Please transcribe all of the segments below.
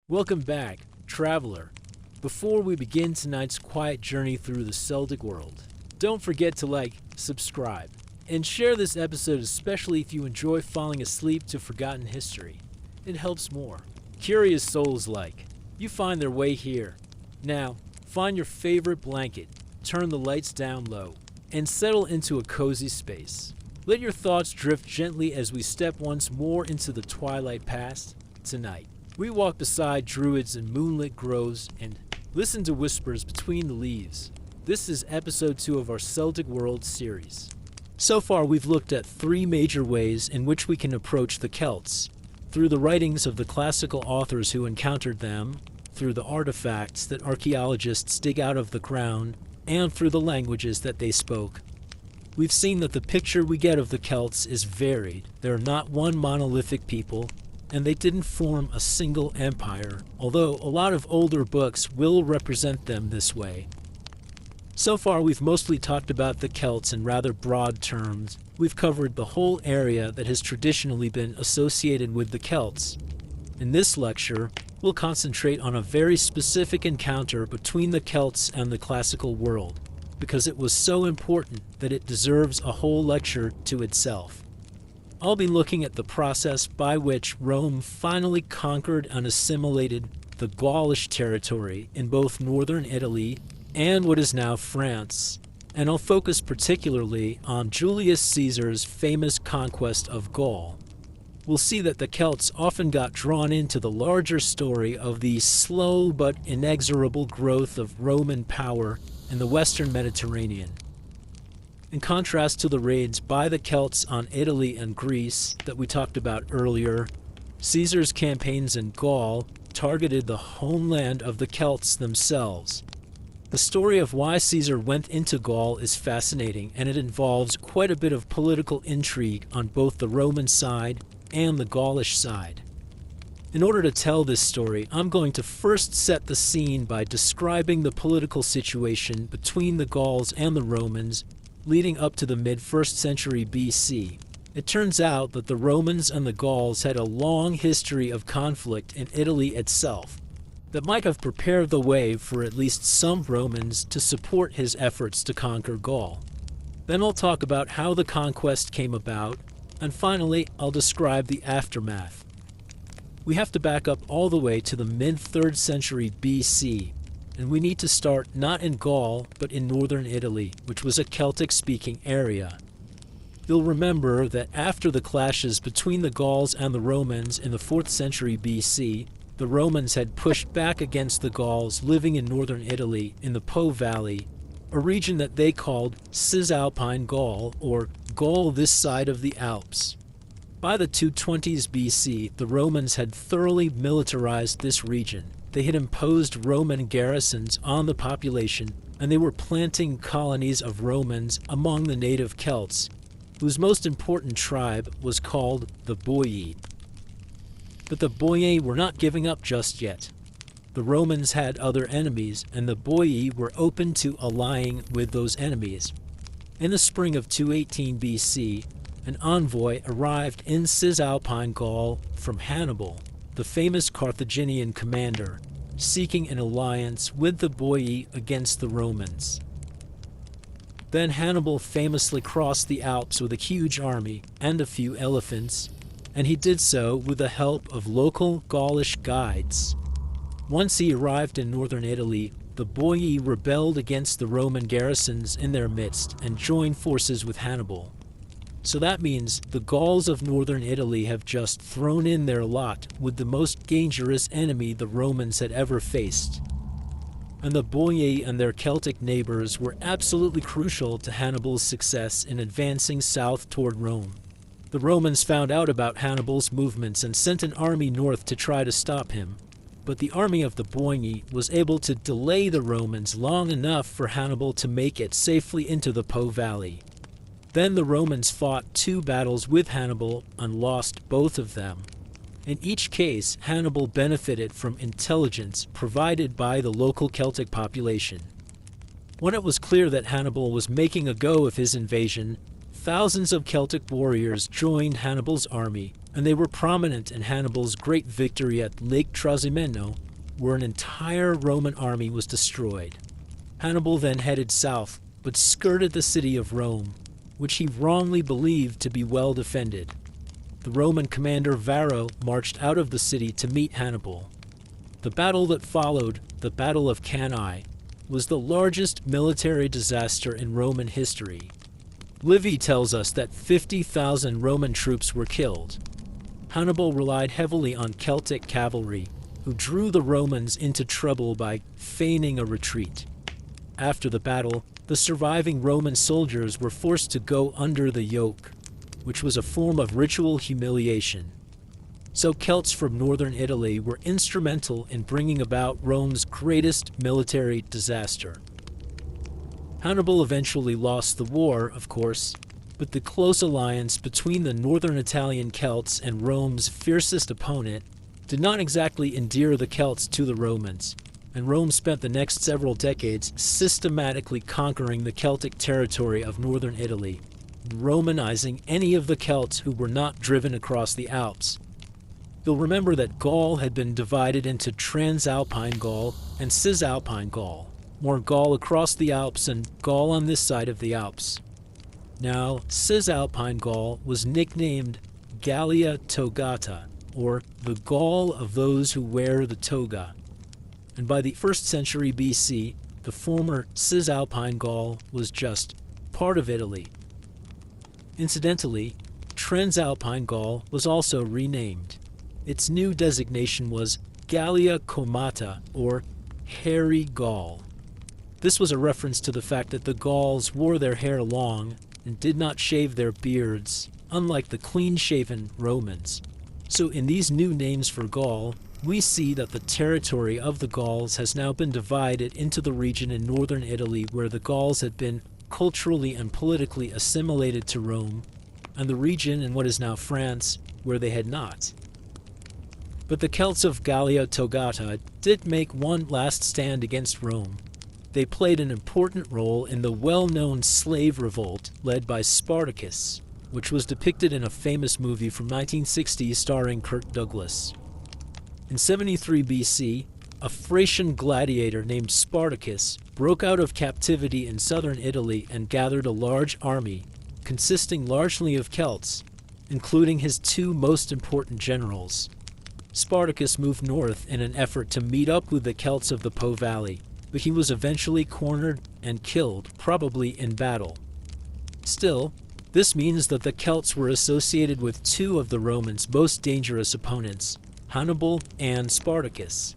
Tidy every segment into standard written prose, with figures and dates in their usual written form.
Welcome back, traveler. Before we begin tonight's quiet journey through the Celtic world, don't forget to like, subscribe, and share this episode, especially if you enjoy falling asleep to forgotten history. It helps more. Curious souls like you find their way here. Now, find your favorite blanket, turn the lights down low, and settle into a cozy space. Let your thoughts drift gently as we step once more into the twilight past. Tonight, we walk beside druids in moonlit groves and listen to whispers between the leaves. This is episode 2 of our Celtic World series. So far, we've looked at 3 major ways in which we can approach the Celts: through the writings of the classical authors who encountered them, through the artifacts that archaeologists dig out of the ground, and through the languages that they spoke. We've seen that the picture we get of the Celts is varied. They are not one monolithic people, and they didn't form a single empire, although a lot of older books will represent them this way. So far, we've mostly talked about the Celts in rather broad terms. We've covered the whole area that has traditionally been associated with the Celts. In this lecture, we'll concentrate on a very specific encounter between the Celts and the classical world, because it was so important that it deserves a whole lecture to itself. I'll be looking at the process by which Rome finally conquered and assimilated the Gaulish territory in both northern Italy and what is now France, and I'll focus particularly on Julius Caesar's famous conquest of Gaul. We'll see that the Celts often got drawn into the larger story of the slow but inexorable growth of Roman power in the Western Mediterranean. In contrast to the raids by the Celts on Italy and Greece that we talked about earlier, Caesar's campaigns in Gaul targeted the homeland of the Celts themselves. The story of why Caesar went into Gaul is fascinating, and it involves quite a bit of political intrigue on both the Roman side and the Gaulish side. In order to tell this story, I'm going to first set the scene by describing the political situation between the Gauls and the Romans leading up to the mid-1st century BC. It turns out that the Romans and the Gauls had a long history of conflict in Italy itself that might have prepared the way for at least some Romans to support his efforts to conquer Gaul. Then I'll talk about how the conquest came about, and finally I'll describe the aftermath. We have to back up all the way to the mid-3rd century BC, and we need to start not in Gaul, but in northern Italy, which was a Celtic-speaking area. You'll remember that after the clashes between the Gauls and the Romans in the 4th century BC, the Romans had pushed back against the Gauls living in northern Italy in the Po Valley, a region that they called Cisalpine Gaul, or Gaul this side of the Alps. By the 220s BC, the Romans had thoroughly militarized this region. They had imposed Roman garrisons on the population, and they were planting colonies of Romans among the native Celts, whose most important tribe was called the Boii. But the Boii were not giving up just yet. The Romans had other enemies, and the Boii were open to allying with those enemies. In the spring of 218 BC, an envoy arrived in Cisalpine Gaul from Hannibal, the famous Carthaginian commander, seeking an alliance with the Boii against the Romans. Then Hannibal famously crossed the Alps with a huge army and a few elephants, and he did so with the help of local Gaulish guides. Once he arrived in northern Italy, the Boii rebelled against the Roman garrisons in their midst and joined forces with Hannibal. So that means the Gauls of northern Italy have just thrown in their lot with the most dangerous enemy the Romans had ever faced. And the Boii and their Celtic neighbors were absolutely crucial to Hannibal's success in advancing south toward Rome. The Romans found out about Hannibal's movements and sent an army north to try to stop him. But the army of the Boii was able to delay the Romans long enough for Hannibal to make it safely into the Po Valley. Then the Romans fought 2 battles with Hannibal and lost both of them. In each case, Hannibal benefited from intelligence provided by the local Celtic population. When it was clear that Hannibal was making a go of his invasion, Thousands of Celtic warriors joined Hannibal's army, and they were prominent in Hannibal's great victory at Lake Trasimeno, where an entire Roman army was destroyed. Hannibal then headed south, but skirted the city of Rome, which he wrongly believed to be well defended. The Roman commander Varro marched out of the city to meet Hannibal. The battle that followed, the Battle of Cannae, was the largest military disaster in Roman history. Livy tells us that 50,000 Roman troops were killed. Hannibal relied heavily on Celtic cavalry, who drew the Romans into trouble by feigning a retreat. After the battle, the surviving Roman soldiers were forced to go under the yoke, which was a form of ritual humiliation. So Celts from northern Italy were instrumental in bringing about Rome's greatest military disaster. Hannibal eventually lost the war, of course, but the close alliance between the northern Italian Celts and Rome's fiercest opponent did not exactly endear the Celts to the Romans, and Rome spent the next several decades systematically conquering the Celtic territory of northern Italy, Romanizing any of the Celts who were not driven across the Alps. You'll remember that Gaul had been divided into Transalpine Gaul and Cisalpine Gaul, more Gaul across the Alps and Gaul on this side of the Alps. Now, Cisalpine Gaul was nicknamed Gallia Togata, or the Gaul of those who wear the toga. And by the 1st century BC, the former Cisalpine Gaul was just part of Italy. Incidentally, Transalpine Gaul was also renamed. Its new designation was Gallia Comata, or Hairy Gaul. This was a reference to the fact that the Gauls wore their hair long and did not shave their beards, unlike the clean-shaven Romans. So in these new names for Gaul, we see that the territory of the Gauls has now been divided into the region in northern Italy where the Gauls had been culturally and politically assimilated to Rome, and the region in what is now France where they had not. But the Celts of Gallia Togata did make one last stand against Rome. They played an important role in the well-known slave revolt led by Spartacus, which was depicted in a famous movie from 1960 starring Kirk Douglas. In 73 BC, a Thracian gladiator named Spartacus broke out of captivity in southern Italy and gathered a large army, consisting largely of Celts, including his two most important generals. Spartacus moved north in an effort to meet up with the Celts of the Po Valley, but he was eventually cornered and killed, probably in battle. Still, this means that the Celts were associated with two of the Romans' most dangerous opponents, Hannibal and Spartacus.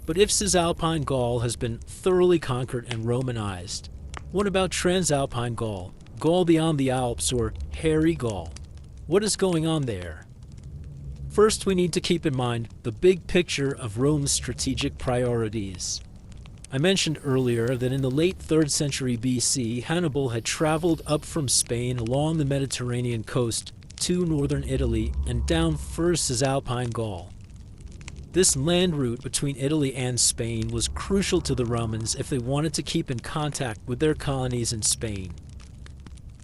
But if Cisalpine Gaul has been thoroughly conquered and Romanized, what about Transalpine Gaul, Gaul beyond the Alps, or Hairy Gaul? What is going on there? First, we need to keep in mind the big picture of Rome's strategic priorities. I mentioned earlier that in the late 3rd century BC, Hannibal had traveled up from Spain along the Mediterranean coast to northern Italy and down first Cisalpine Gaul. This land route between Italy and Spain was crucial to the Romans if they wanted to keep in contact with their colonies in Spain.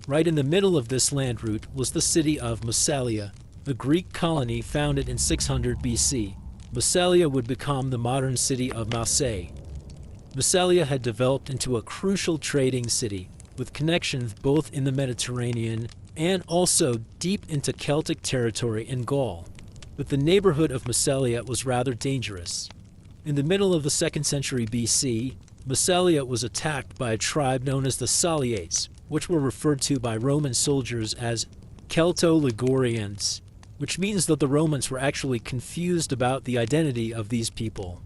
Right in the middle of this land route was the city of Massalia, a Greek colony founded in 600 BC. Massalia would become the modern city of Marseille. Massalia had developed into a crucial trading city, with connections both in the Mediterranean and also deep into Celtic territory in Gaul. But the neighborhood of Massalia was rather dangerous. In the middle of the 2nd century BC, Massalia was attacked by a tribe known as the Saliates, which were referred to by Roman soldiers as Celto-Ligurians, which means that the Romans were actually confused about the identity of these people.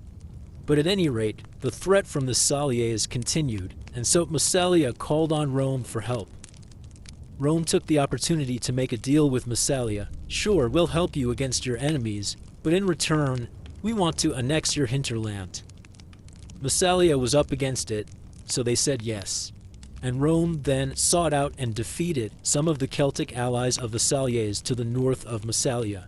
But at any rate, the threat from the Saliates continued, and so Massalia called on Rome for help. Rome took the opportunity to make a deal with Massalia. Sure, we'll help you against your enemies, but in return, we want to annex your hinterland. Massalia was up against it, so they said yes. And Rome then sought out and defeated some of the Celtic allies of the Saliates to the north of Massalia.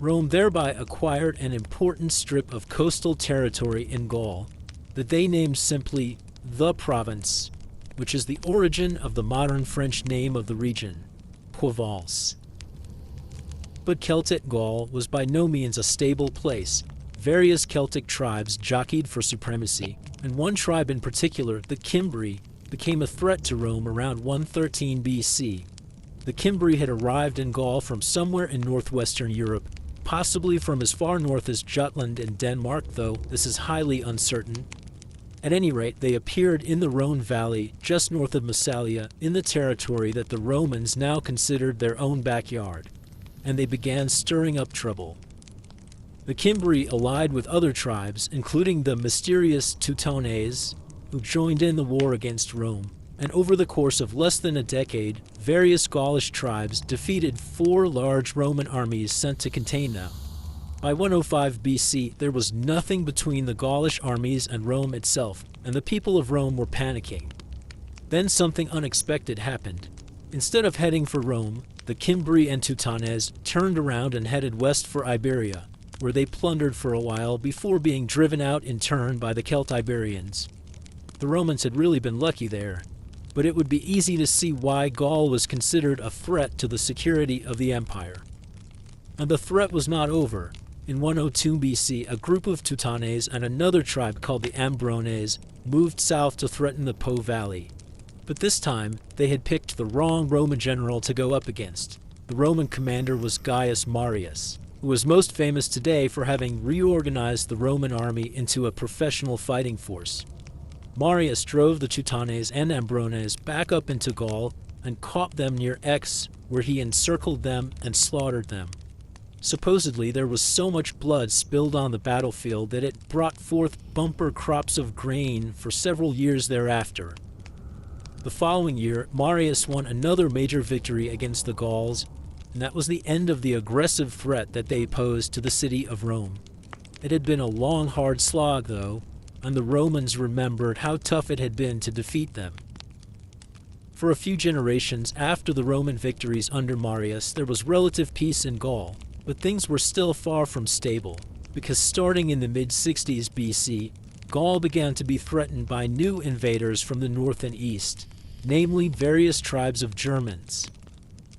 Rome thereby acquired an important strip of coastal territory in Gaul that they named simply the province, which is the origin of the modern French name of the region, Provence. But Celtic Gaul was by no means a stable place. Various Celtic tribes jockeyed for supremacy, and one tribe in particular, the Cimbri, became a threat to Rome around 113 BC. The Cimbri had arrived in Gaul from somewhere in northwestern Europe, possibly from as far north as Jutland in Denmark, though this is highly uncertain. At any rate, they appeared in the Rhone Valley, just north of Massalia, in the territory that the Romans now considered their own backyard, and they began stirring up trouble. The Cimbri allied with other tribes, including the mysterious Teutones, who joined in the war against Rome, and over the course of less than a decade, various Gaulish tribes defeated 4 large Roman armies sent to contain them. By 105 BC, there was nothing between the Gaulish armies and Rome itself, and the people of Rome were panicking. Then something unexpected happened. Instead of heading for Rome, the Cimbri and Teutones turned around and headed west for Iberia, where they plundered for a while before being driven out in turn by the Celtiberians. The Romans had really been lucky there, but it would be easy to see why Gaul was considered a threat to the security of the empire. And the threat was not over. In 102 BC, a group of Teutones and another tribe called the Ambrones moved south to threaten the Po Valley. But this time, they had picked the wrong Roman general to go up against. The Roman commander was Gaius Marius, who was most famous today for having reorganized the Roman army into a professional fighting force. Marius drove the Teutones and Ambrones back up into Gaul and caught them near Aix, where he encircled them and slaughtered them. Supposedly, there was so much blood spilled on the battlefield that it brought forth bumper crops of grain for several years thereafter. The following year, Marius won another major victory against the Gauls, and that was the end of the aggressive threat that they posed to the city of Rome. It had been a long, hard slog, though, and the Romans remembered how tough it had been to defeat them. For a few generations after the Roman victories under Marius, there was relative peace in Gaul. But things were still far from stable, because starting in the mid-60s BC, Gaul began to be threatened by new invaders from the north and east, namely various tribes of Germans.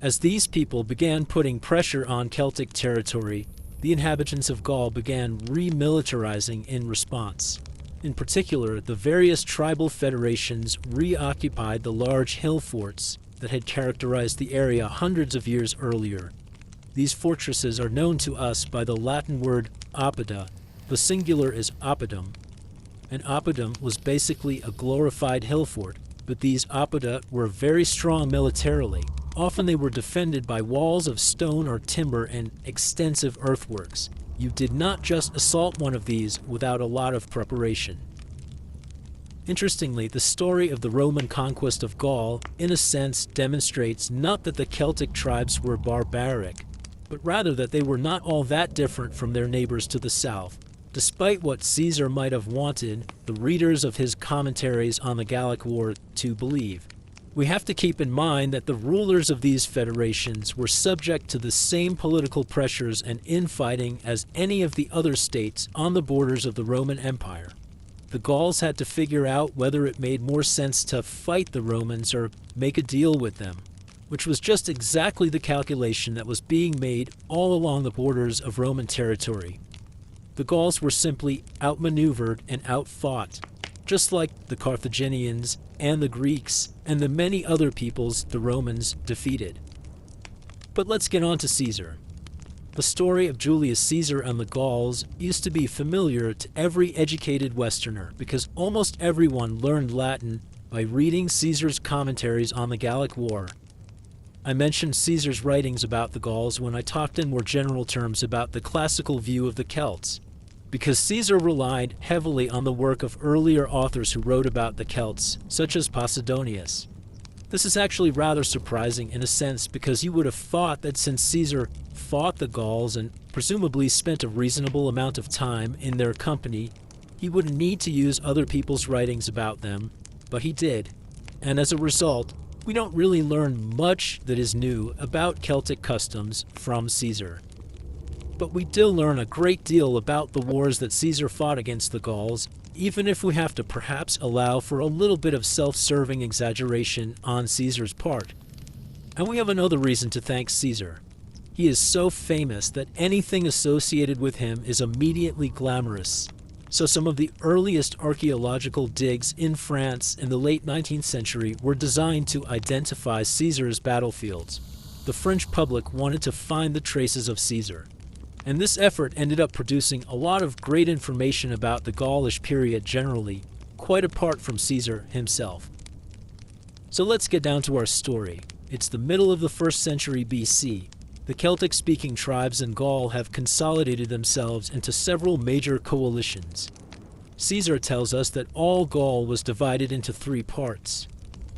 As these people began putting pressure on Celtic territory, the inhabitants of Gaul began remilitarizing in response. In particular, the various tribal federations reoccupied the large hill forts that had characterized the area hundreds of years earlier. These fortresses are known to us by the Latin word oppida. The singular is oppidum. An oppidum was basically a glorified hill fort, but these oppida were very strong militarily. Often they were defended by walls of stone or timber and extensive earthworks. You did not just assault one of these without a lot of preparation. Interestingly, the story of the Roman conquest of Gaul, in a sense, demonstrates not that the Celtic tribes were barbaric, but rather that they were not all that different from their neighbors to the south. Despite what Caesar might have wanted the readers of his commentaries on the Gallic War to believe. We have to keep in mind that the rulers of these federations were subject to the same political pressures and infighting as any of the other states on the borders of the Roman Empire. The Gauls had to figure out whether it made more sense to fight the Romans or make a deal with them, which was just exactly the calculation that was being made all along the borders of Roman territory. The Gauls were simply outmaneuvered and outfought, just like the Carthaginians and the Greeks and the many other peoples the Romans defeated. But let's get on to Caesar. The story of Julius Caesar and the Gauls used to be familiar to every educated Westerner because almost everyone learned Latin by reading Caesar's commentaries on the Gallic War. I mentioned Caesar's writings about the Gauls when I talked in more general terms about the classical view of the Celts, because Caesar relied heavily on the work of earlier authors who wrote about the Celts, such as Posidonius. This is actually rather surprising in a sense because you would have thought that since Caesar fought the Gauls and presumably spent a reasonable amount of time in their company, he wouldn't need to use other people's writings about them, but he did. And as a result, we don't really learn much that is new about Celtic customs from Caesar. But we do learn a great deal about the wars that Caesar fought against the Gauls, even if we have to perhaps allow for a little bit of self-serving exaggeration on Caesar's part. And we have another reason to thank Caesar. He is so famous that anything associated with him is immediately glamorous. So some of the earliest archaeological digs in France in the late 19th century were designed to identify Caesar's battlefields. The French public wanted to find the traces of Caesar. And this effort ended up producing a lot of great information about the Gaulish period generally, quite apart from Caesar himself. So let's get down to our story. It's the middle of the 1st century BC. The Celtic-speaking tribes in Gaul have consolidated themselves into several major coalitions. Caesar tells us that all Gaul was divided into 3 parts.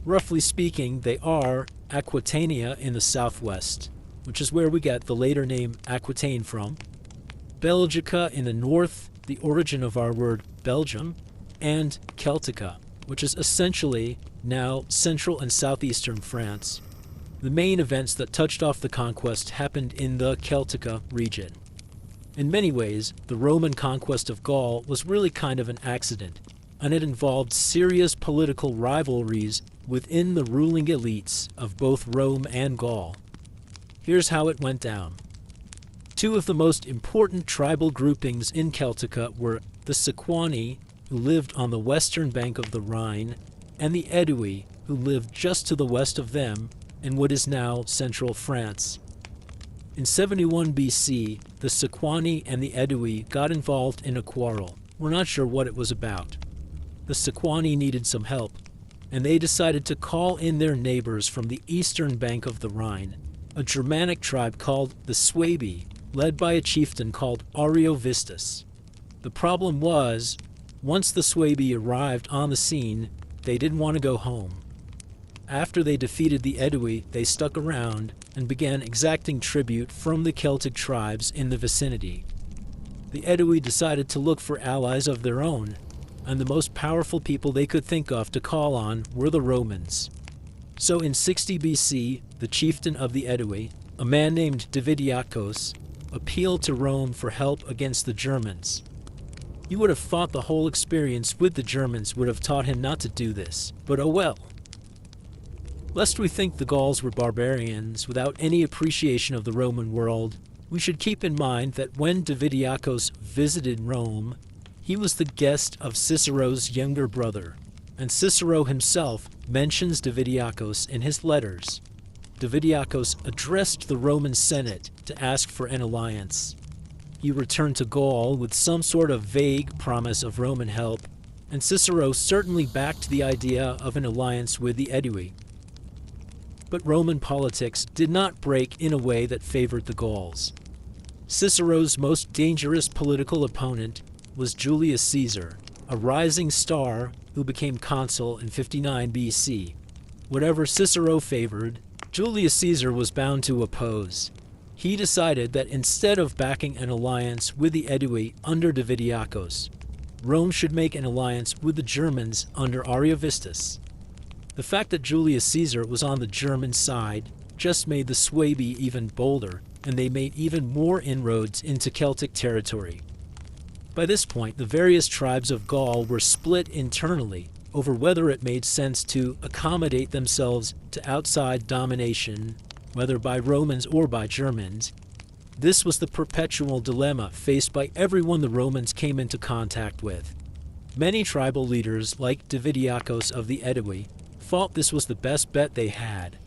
Roughly speaking, they are Aquitania in the southwest, which is where we get the later name Aquitaine from, Belgica in the north, the origin of our word Belgium, and Celtica, which is essentially now central and southeastern France. The main events that touched off the conquest happened in the Celtica region. In many ways, the Roman conquest of Gaul was really kind of an accident, and it involved serious political rivalries within the ruling elites of both Rome and Gaul. Here's how it went down. 2 of the most important tribal groupings in Celtica were the Sequani, who lived on the western bank of the Rhine, and the Aedui, who lived just to the west of them in what is now central France. In 71 BC, the Sequani and the Aedui got involved in a quarrel. We're not sure what it was about. The Sequani needed some help, and they decided to call in their neighbors from the eastern bank of the Rhine, a Germanic tribe called the Suebi, led by a chieftain called Ariovistus. The problem was, once the Suebi arrived on the scene, they didn't want to go home. After they defeated the Aedui, they stuck around and began exacting tribute from the Celtic tribes in the vicinity. The Aedui decided to look for allies of their own, and the most powerful people they could think of to call on were the Romans. So in 60 BC, the chieftain of the Aedui, a man named Dividiacos, appealed to Rome for help against the Germans. You would have thought the whole experience with the Germans would have taught him not to do this, but oh well. Lest we think the Gauls were barbarians without any appreciation of the Roman world, we should keep in mind that when Dividiacos visited Rome, he was the guest of Cicero's younger brother, and Cicero himself mentions Dividiacos in his letters. Dividiacos addressed the Roman Senate to ask for an alliance. He returned to Gaul with some sort of vague promise of Roman help, and Cicero certainly backed the idea of an alliance with the Aedui. But Roman politics did not break in a way that favored the Gauls. Cicero's most dangerous political opponent was Julius Caesar, a rising star who became consul in 59 BC. Whatever Cicero favored, Julius Caesar was bound to oppose. He decided that instead of backing an alliance with the Aedui under Dividiacos, Rome should make an alliance with the Germans under Ariovistus. The fact that Julius Caesar was on the German side just made the Suebi even bolder, and they made even more inroads into Celtic territory. By this point, the various tribes of Gaul were split internally over whether it made sense to accommodate themselves to outside domination, whether by Romans or by Germans. This was the perpetual dilemma faced by everyone the Romans came into contact with. Many tribal leaders, like Dividiacos of the Aedui, thought this was the best bet they had.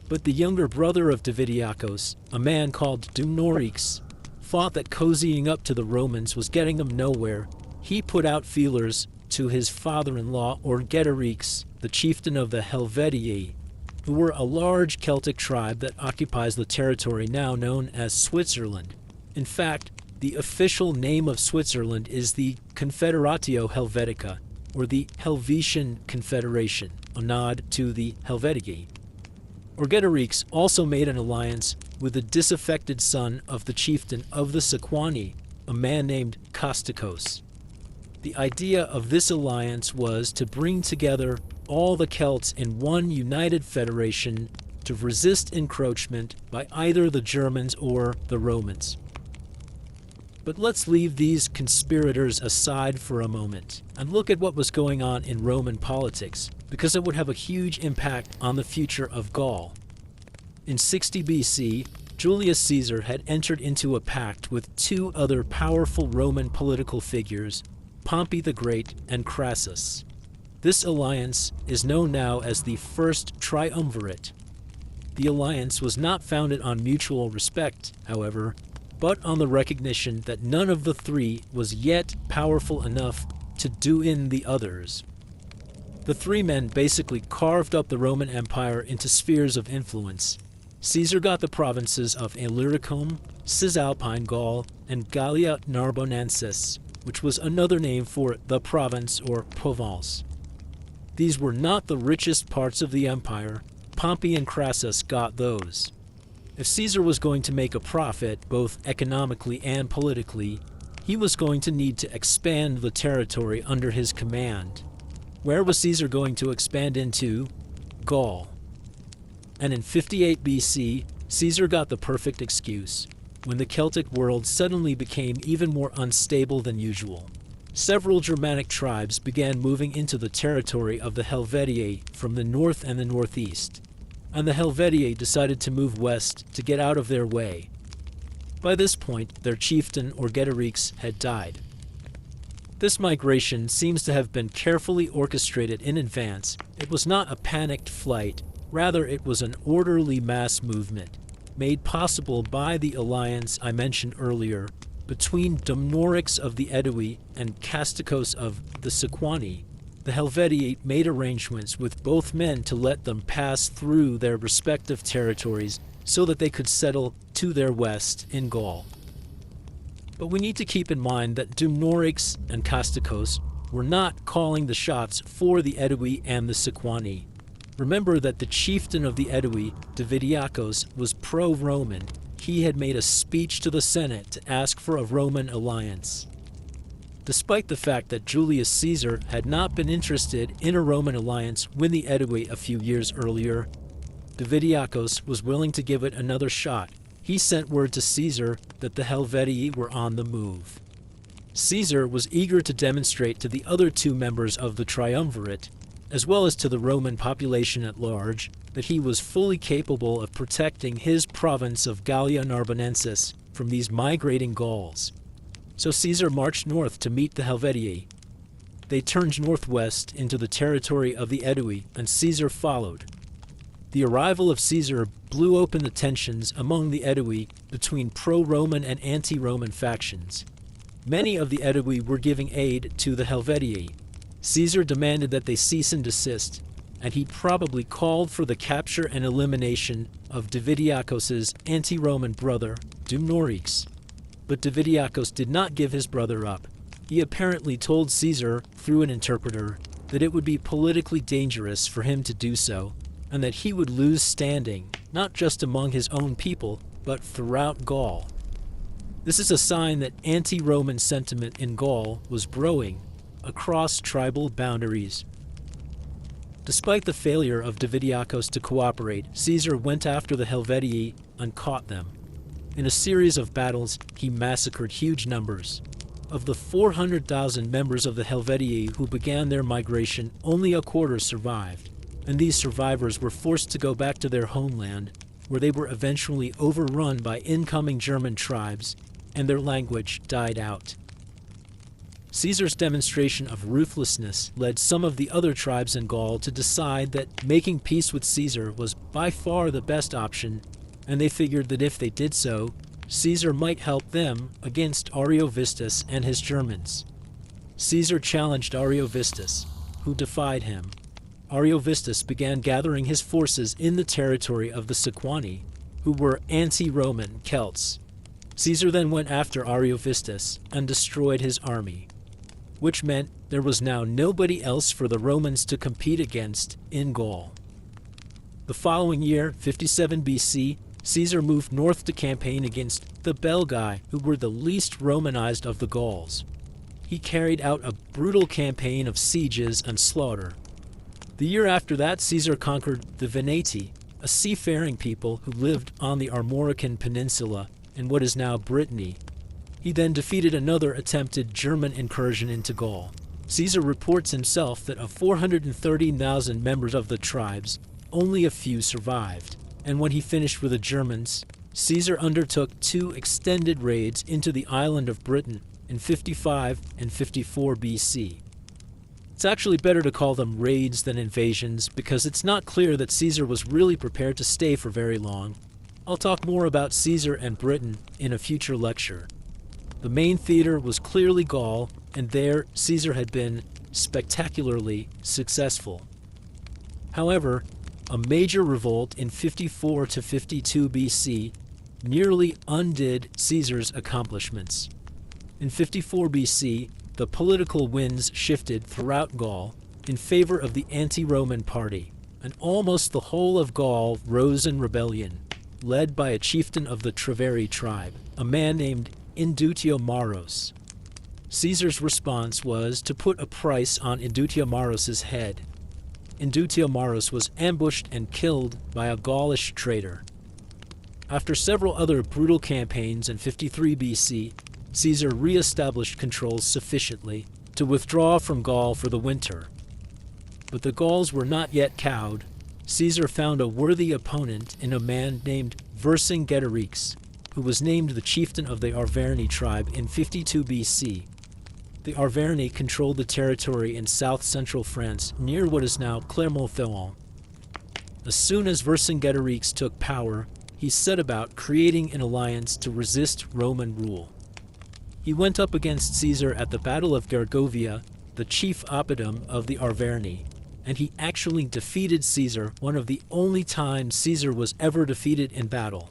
But the younger brother of Dividiacos, a man called Dumnorix, thought that cozying up to the Romans was getting them nowhere. He put out feelers to his father-in-law Orgetorix, the chieftain of the Helvetii, who were a large Celtic tribe that occupies the territory now known as Switzerland. In fact, the official name of Switzerland is the Confederatio Helvetica, or the Helvetian Confederation, a nod to the Helvetii. Orgetorix also made an alliance with the disaffected son of the chieftain of the Sequani, a man named Casticos. The idea of this alliance was to bring together all the Celts in one united federation to resist encroachment by either the Germans or the Romans. But let's leave these conspirators aside for a moment and look at what was going on in Roman politics, because it would have a huge impact on the future of Gaul. In 60 BC, Julius Caesar had entered into a pact with two other powerful Roman political figures, Pompey the Great and Crassus. This alliance is known now as the First Triumvirate. The alliance was not founded on mutual respect, however, but on the recognition that none of the three was yet powerful enough to do in the others. The three men basically carved up the Roman Empire into spheres of influence. Caesar got the provinces of Illyricum, Cisalpine Gaul, and Gallia Narbonensis, which was another name for the province or Provence. These were not the richest parts of the empire. Pompey and Crassus got those. If Caesar was going to make a profit, both economically and politically, he was going to need to expand the territory under his command. Where was Caesar going to expand into? Gaul. And in 58 BC, Caesar got the perfect excuse, when the Celtic world suddenly became even more unstable than usual. Several Germanic tribes began moving into the territory of the Helvetii from the north and the northeast, and the Helvetii decided to move west to get out of their way. By this point, their chieftain Orgetorix had died. This migration seems to have been carefully orchestrated in advance. It was not a panicked flight, rather it was an orderly mass movement, made possible by the alliance I mentioned earlier between Dumnorix of the Aedui and Casticos of the Sequani. The Helvetii made arrangements with both men to let them pass through their respective territories so that they could settle to their west in Gaul. But we need to keep in mind that Dumnorix and Casticos were not calling the shots for the Aedui and the Sequani. Remember that the chieftain of the Aedui, Dividiacos, was pro-Roman. He had made a speech to the Senate to ask for a Roman alliance. Despite the fact that Julius Caesar had not been interested in a Roman alliance with the Aedui a few years earlier, Dividiacos was willing to give it another shot. He sent word to Caesar that the Helvetii were on the move. Caesar was eager to demonstrate to the other two members of the Triumvirate, as well as to the Roman population at large, that he was fully capable of protecting his province of Gallia Narbonensis from these migrating Gauls. So Caesar marched north to meet the Helvetii. They turned northwest into the territory of the Aedui, and Caesar followed. The arrival of Caesar blew open the tensions among the Aedui between pro-Roman and anti-Roman factions. Many of the Aedui were giving aid to the Helvetii. Caesar demanded that they cease and desist, and he probably called for the capture and elimination of Dividiacos' anti-Roman brother, Dumnorix. But Dividiacos did not give his brother up. He apparently told Caesar, through an interpreter, that it would be politically dangerous for him to do so, and that he would lose standing, not just among his own people, but throughout Gaul. This is a sign that anti-Roman sentiment in Gaul was growing across tribal boundaries. Despite the failure of Dividiacos to cooperate, Caesar went after the Helvetii and caught them. In a series of battles, he massacred huge numbers. Of the 400,000 members of the Helvetii who began their migration, only a quarter survived, and these survivors were forced to go back to their homeland, where they were eventually overrun by incoming German tribes, and their language died out. Caesar's demonstration of ruthlessness led some of the other tribes in Gaul to decide that making peace with Caesar was by far the best option, and they figured that if they did so, Caesar might help them against Ariovistus and his Germans. Caesar challenged Ariovistus, who defied him. Ariovistus began gathering his forces in the territory of the Sequani, who were anti-Roman Celts. Caesar then went after Ariovistus and destroyed his army, which meant there was now nobody else for the Romans to compete against in Gaul. The following year, 57 BC, Caesar moved north to campaign against the Belgae, who were the least Romanized of the Gauls. He carried out a brutal campaign of sieges and slaughter. The year after that, Caesar conquered the Veneti, a seafaring people who lived on the Armorican Peninsula in what is now Brittany. He then defeated another attempted German incursion into Gaul. Caesar reports himself that of 430,000 members of the tribes, only a few survived, and when he finished with the Germans, Caesar undertook 2 extended raids into the island of Britain in 55 and 54 BC. It's actually better to call them raids than invasions because it's not clear that Caesar was really prepared to stay for very long. I'll talk more about Caesar and Britain in a future lecture. The main theater was clearly Gaul, and there Caesar had been spectacularly successful. However, a major revolt in 54 to 52 BC nearly undid Caesar's accomplishments. In 54 BC, the political winds shifted throughout Gaul in favor of the anti-Roman party, and almost the whole of Gaul rose in rebellion, led by a chieftain of the Treveri tribe, a man named Indutiomarus. Caesar's response was to put a price on Indutiomarus's head. Indutiomarus was ambushed and killed by a Gaulish traitor. After several other brutal campaigns in 53 BC, Caesar re-established control sufficiently to withdraw from Gaul for the winter. But the Gauls were not yet cowed. Caesar found a worthy opponent in a man named Vercingetorix, who was named the chieftain of the Arverni tribe in 52 BC. The Arverni controlled the territory in south-central France near what is now Clermont-Ferrand. As soon as Vercingetorix took power, he set about creating an alliance to resist Roman rule. He went up against Caesar at the Battle of Gergovia, the chief oppidum of the Arverni, and he actually defeated Caesar, one of the only times Caesar was ever defeated in battle.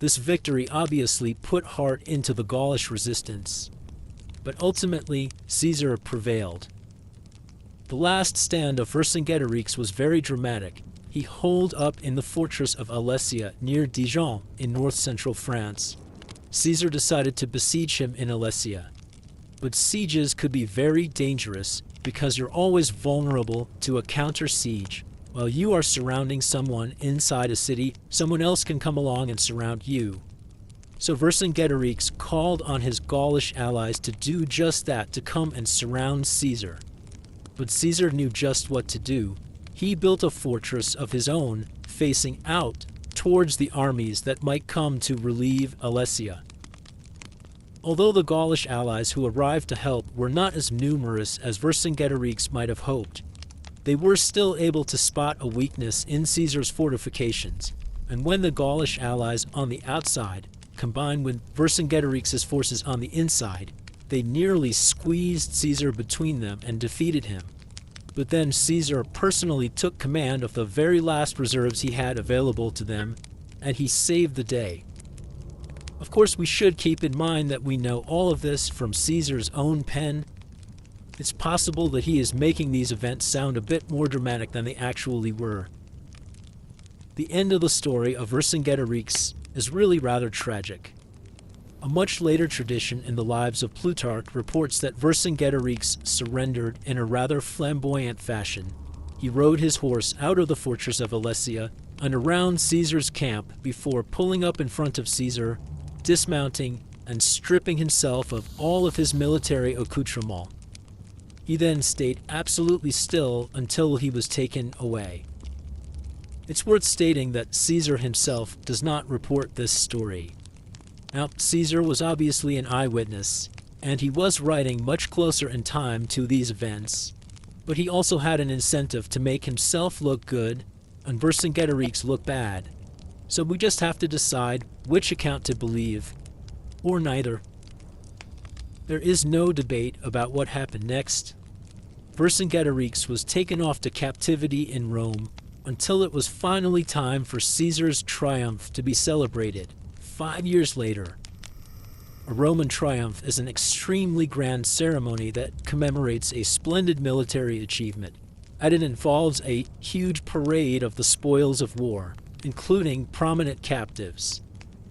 This victory obviously put heart into the Gaulish resistance, but ultimately Caesar prevailed. The last stand of Vercingetorix was very dramatic. He holed up in the fortress of Alesia near Dijon in north-central France. Caesar decided to besiege him in Alesia. But sieges could be very dangerous because you're always vulnerable to a counter-siege. While you are surrounding someone inside a city, someone else can come along and surround you. So Vercingetorix called on his Gaulish allies to do just that, to come and surround Caesar. But Caesar knew just what to do. He built a fortress of his own facing out towards the armies that might come to relieve Alesia. Although the Gaulish allies who arrived to help were not as numerous as Vercingetorix might have hoped, they were still able to spot a weakness in Caesar's fortifications, and when the Gaulish allies on the outside combined with Vercingetorix's forces on the inside, they nearly squeezed Caesar between them and defeated him. But then Caesar personally took command of the very last reserves he had available to them, and he saved the day. Of course, we should keep in mind that we know all of this from Caesar's own pen. It's possible that he is making these events sound a bit more dramatic than they actually were. The end of the story of Vercingetorix is really rather tragic. A much later tradition in the lives of Plutarch reports that Vercingetorix surrendered in a rather flamboyant fashion. He rode his horse out of the fortress of Alesia and around Caesar's camp before pulling up in front of Caesar, dismounting, and stripping himself of all of his military accoutrements. He then stayed absolutely still until he was taken away. It's worth stating that Caesar himself does not report this story. Now, Caesar was obviously an eyewitness, and he was writing much closer in time to these events, but he also had an incentive to make himself look good and Vercingetorix look bad. So we just have to decide which account to believe, or neither. There is no debate about what happened next. Vercingetorix was taken off to captivity in Rome until it was finally time for Caesar's triumph to be celebrated 5 years later. A Roman triumph is an extremely grand ceremony that commemorates a splendid military achievement, and it involves a huge parade of the spoils of war, including prominent captives.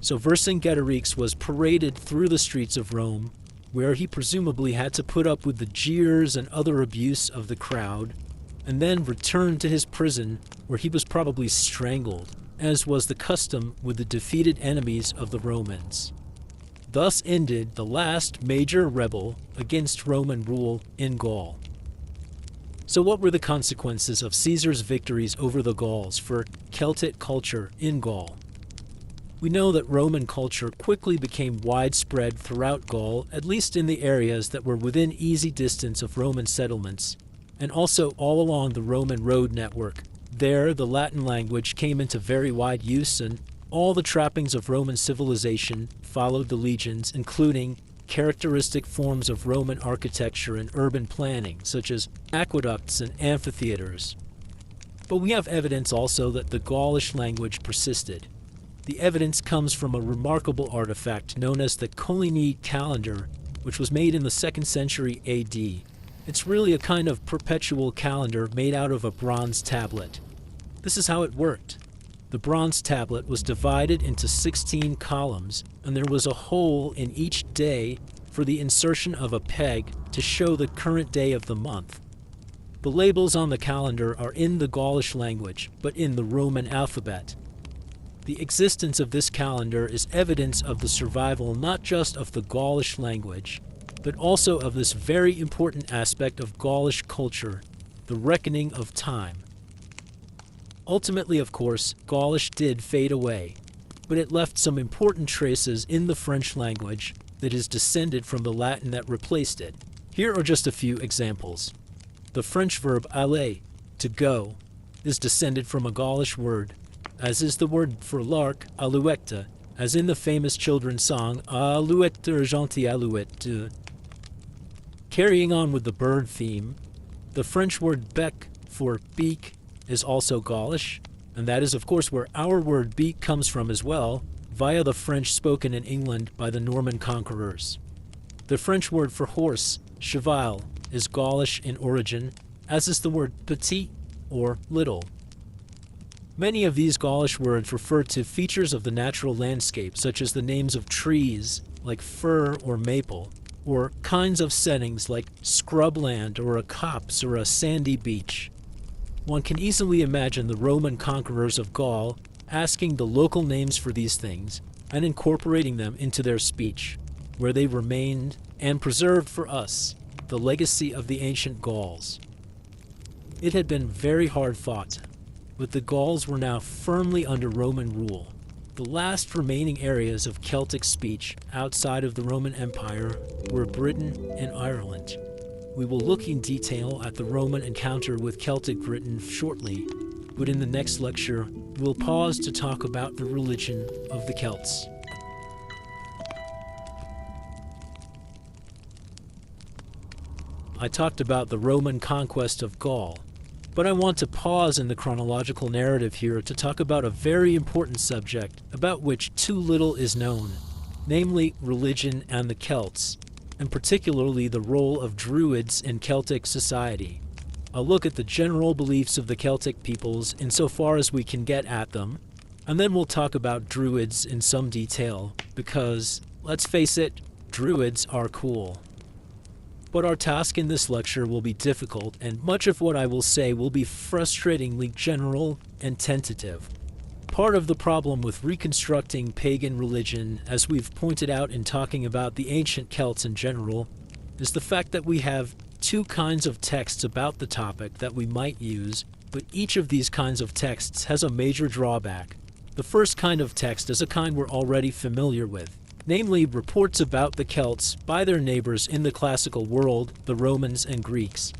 So Vercingetorix was paraded through the streets of Rome, where he presumably had to put up with the jeers and other abuse of the crowd, and then returned to his prison where he was probably strangled, as was the custom with the defeated enemies of the Romans. thus ended the last major rebel against Roman rule in Gaul. So what were the consequences of Caesar's victories over the Gauls for Celtic culture in Gaul? We know that Roman culture quickly became widespread throughout Gaul, at least in the areas that were within easy distance of Roman settlements, and also all along the Roman road network. There, the Latin language came into very wide use, and all the trappings of Roman civilization followed the legions, including characteristic forms of Roman architecture and urban planning, such as aqueducts and amphitheaters. But we have evidence also that the Gaulish language persisted. The evidence comes from a remarkable artifact known as the Coligny calendar, which was made in the 2nd century AD. It's really a kind of perpetual calendar made out of a bronze tablet. This is how it worked. The bronze tablet was divided into 16 columns, and there was a hole in each day for the insertion of a peg to show the current day of the month. The labels on the calendar are in the Gaulish language, but in the Roman alphabet. The existence of this calendar is evidence of the survival not just of the Gaulish language, but also of this very important aspect of Gaulish culture, the reckoning of time. Ultimately, of course, Gaulish did fade away, but it left some important traces in the French language that is descended from the Latin that replaced it. Here are just a few examples. The French verb aller, to go, is descended from a Gaulish word, as is the word for lark, alouette, as in the famous children's song, Alouette, gentille alouette. Carrying on with the bird theme, the French word bec for beak is also Gaulish, and that is of course where our word beak comes from as well, via the French spoken in England by the Norman conquerors. The French word for horse, cheval, is Gaulish in origin, as is the word petit or little. Many of these Gaulish words refer to features of the natural landscape, such as the names of trees, like fir or maple, or kinds of settings like scrubland or a copse or a sandy beach. One can easily imagine the Roman conquerors of Gaul asking the local names for these things and incorporating them into their speech, where they remained and preserved for us the legacy of the ancient Gauls. It had been very hard fought, but the Gauls were now firmly under Roman rule. The last remaining areas of Celtic speech outside of the Roman Empire were Britain and Ireland. We will look in detail at the Roman encounter with Celtic Britain shortly, but in the next lecture, we'll pause to talk about the religion of the Celts. I talked about the Roman conquest of Gaul, but I want to pause in the chronological narrative here to talk about a very important subject about which too little is known, namely religion and the Celts, and particularly the role of Druids in Celtic society. I'll look at the general beliefs of the Celtic peoples insofar as we can get at them, and then we'll talk about Druids in some detail, because, let's face it, Druids are cool. But our task in this lecture will be difficult, and much of what I will say will be frustratingly general and tentative. Part of the problem with reconstructing pagan religion, as we've pointed out in talking about the ancient Celts in general, is the fact that we have two kinds of texts about the topic that we might use, but each of these kinds of texts has a major drawback. The first kind of text is a kind we're already familiar with, namely reports about the Celts by their neighbors in the classical world, the Romans and Greeks.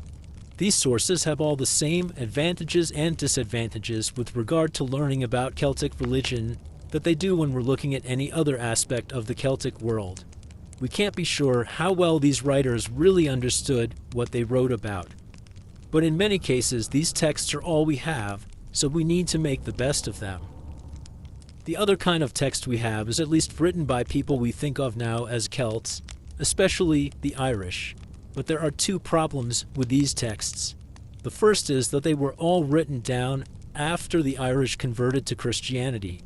These sources have all the same advantages and disadvantages with regard to learning about Celtic religion that they do when we're looking at any other aspect of the Celtic world. We can't be sure how well these writers really understood what they wrote about. But in many cases, these texts are all we have, so we need to make the best of them. The other kind of text we have is at least written by people we think of now as Celts, especially the Irish. But there are two problems with these texts. The first is that they were all written down after the Irish converted to Christianity.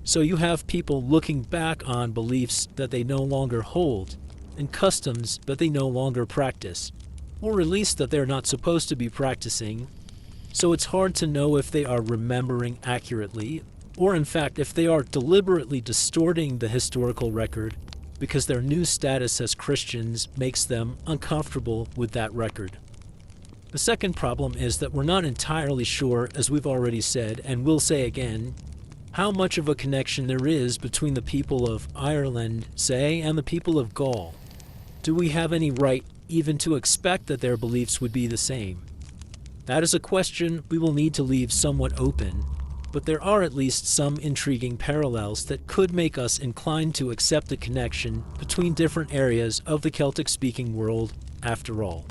So you have people looking back on beliefs that they no longer hold, and customs that they no longer practice, or at least that they're not supposed to be practicing. So it's hard to know if they are remembering accurately, or in fact if they are deliberately distorting the historical record because their new status as Christians makes them uncomfortable with that record. The second problem is that we're not entirely sure, as we've already said, and will say again, how much of a connection there is between the people of Ireland, say, and the people of Gaul. Do we have any right even to expect that their beliefs would be the same? That is a question we will need to leave somewhat open, but there are at least some intriguing parallels that could make us inclined to accept a connection between different areas of the Celtic-speaking world after all.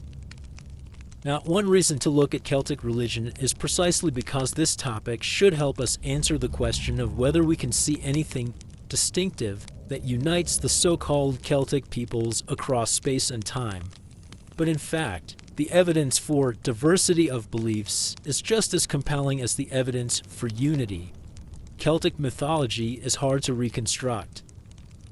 Now, one reason to look at Celtic religion is precisely because this topic should help us answer the question of whether we can see anything distinctive that unites the so-called Celtic peoples across space and time. But in fact, the evidence for diversity of beliefs is just as compelling as the evidence for unity. Celtic mythology is hard to reconstruct,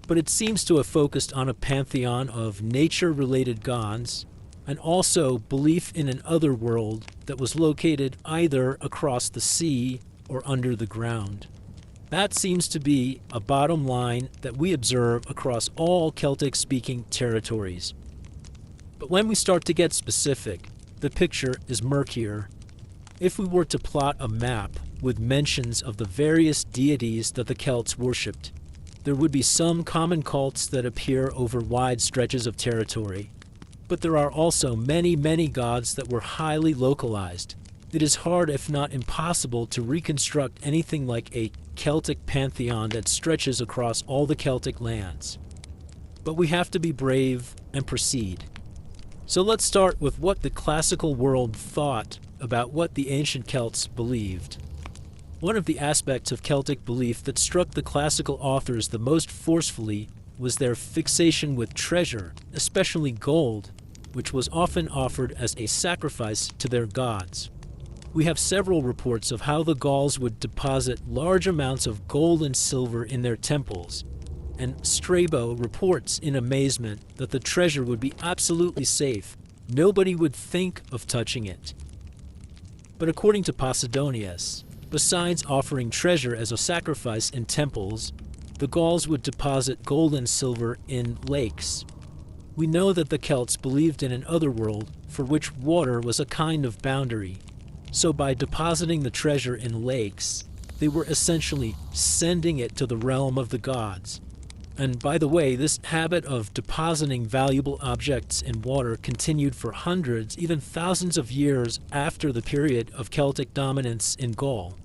but it seems to have focused on a pantheon of nature-related gods, and also belief in an other world that was located either across the sea or under the ground. That seems to be a bottom line that we observe across all Celtic-speaking territories. But when we start to get specific, the picture is murkier. If we were to plot a map with mentions of the various deities that the Celts worshipped, there would be some common cults that appear over wide stretches of territory. But there are also many, many gods that were highly localized. It is hard, if not impossible, to reconstruct anything like a Celtic pantheon that stretches across all the Celtic lands. But we have to be brave and proceed. So let's start with what the classical world thought about what the ancient Celts believed. One of the aspects of Celtic belief that struck the classical authors the most forcefully was their fixation with treasure, especially gold, which was often offered as a sacrifice to their gods. We have several reports of how the Gauls would deposit large amounts of gold and silver in their temples, and Strabo reports in amazement that the treasure would be absolutely safe. Nobody would think of touching it. But according to Posidonius, besides offering treasure as a sacrifice in temples, the Gauls would deposit gold and silver in lakes. We know that the Celts believed in an otherworld for which water was a kind of boundary. So by depositing the treasure in lakes, they were essentially sending it to the realm of the gods. And by the way, this habit of depositing valuable objects in water continued for hundreds, even thousands of years after the period of Celtic dominance in Gaul.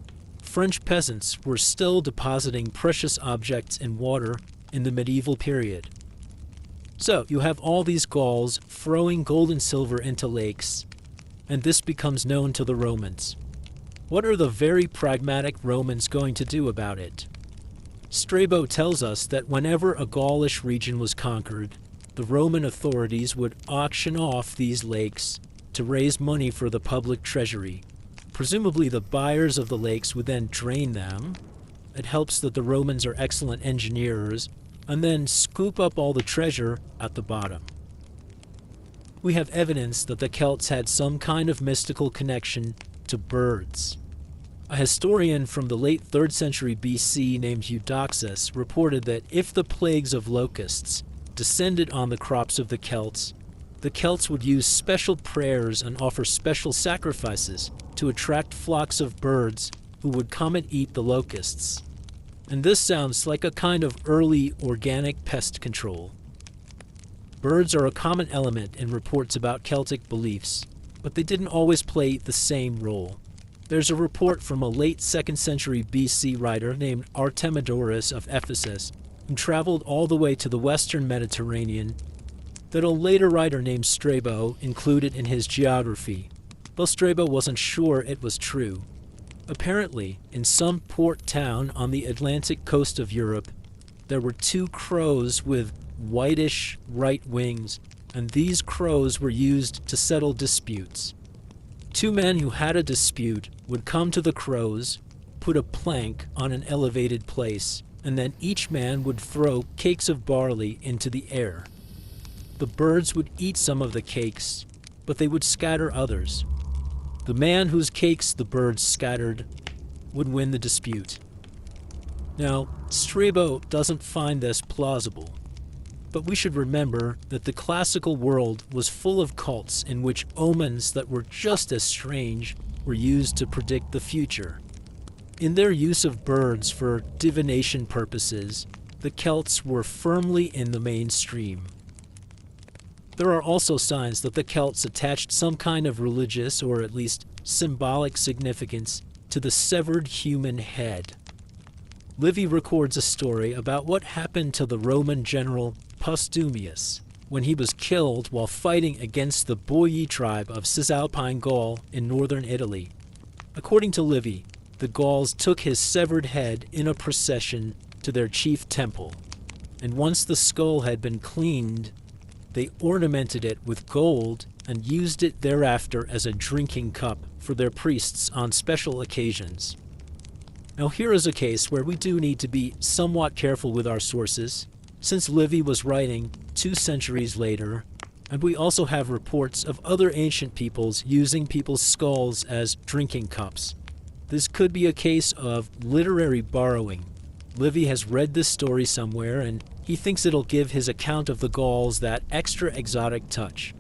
French peasants were still depositing precious objects in water in the medieval period. So you have all these Gauls throwing gold and silver into lakes, and this becomes known to the Romans. What are the very pragmatic Romans going to do about it? Strabo tells us that whenever a Gaulish region was conquered, the Roman authorities would auction off these lakes to raise money for the public treasury. Presumably the buyers of the lakes would then drain them. It helps that the Romans are excellent engineers, and then scoop up all the treasure at the bottom. We have evidence that the Celts had some kind of mystical connection to birds. A historian from the late 3rd century BC named Eudoxus reported that if the plagues of locusts descended on the crops of the Celts would use special prayers and offer special sacrifices to attract flocks of birds who would come and eat the locusts. And this sounds like a kind of early organic pest control. Birds are a common element in reports about Celtic beliefs, but they didn't always play the same role. There's a report from a late 2nd century BC writer named Artemidorus of Ephesus, who traveled all the way to the western Mediterranean, that a later writer named Strabo included in his geography, though Strabo wasn't sure it was true. Apparently, in some port town on the Atlantic coast of Europe, there were 2 crows with whitish right wings, and these crows were used to settle disputes. 2 men who had a dispute would come to the crows, put a plank on an elevated place, and then each man would throw cakes of barley into the air. The birds would eat some of the cakes, but they would scatter others. The man whose cakes the birds scattered would win the dispute. Now, Strabo doesn't find this plausible. But we should remember that the classical world was full of cults in which omens that were just as strange were used to predict the future. In their use of birds for divination purposes, the Celts were firmly in the mainstream. There are also signs that the Celts attached some kind of religious or at least symbolic significance to the severed human head. Livy records a story about what happened to the Roman general Postumius when he was killed while fighting against the Boii tribe of Cisalpine Gaul in northern Italy. According to Livy, the Gauls took his severed head in a procession to their chief temple, and once the skull had been cleaned, they ornamented it with gold and used it thereafter as a drinking cup for their priests on special occasions. Now here is a case where we do need to be somewhat careful with our sources, since Livy was writing 2 centuries later, and we also have reports of other ancient peoples using people's skulls as drinking cups. This could be a case of literary borrowing. Livy has read this story somewhere, and he thinks it'll give his account of the Gauls that extra exotic touch.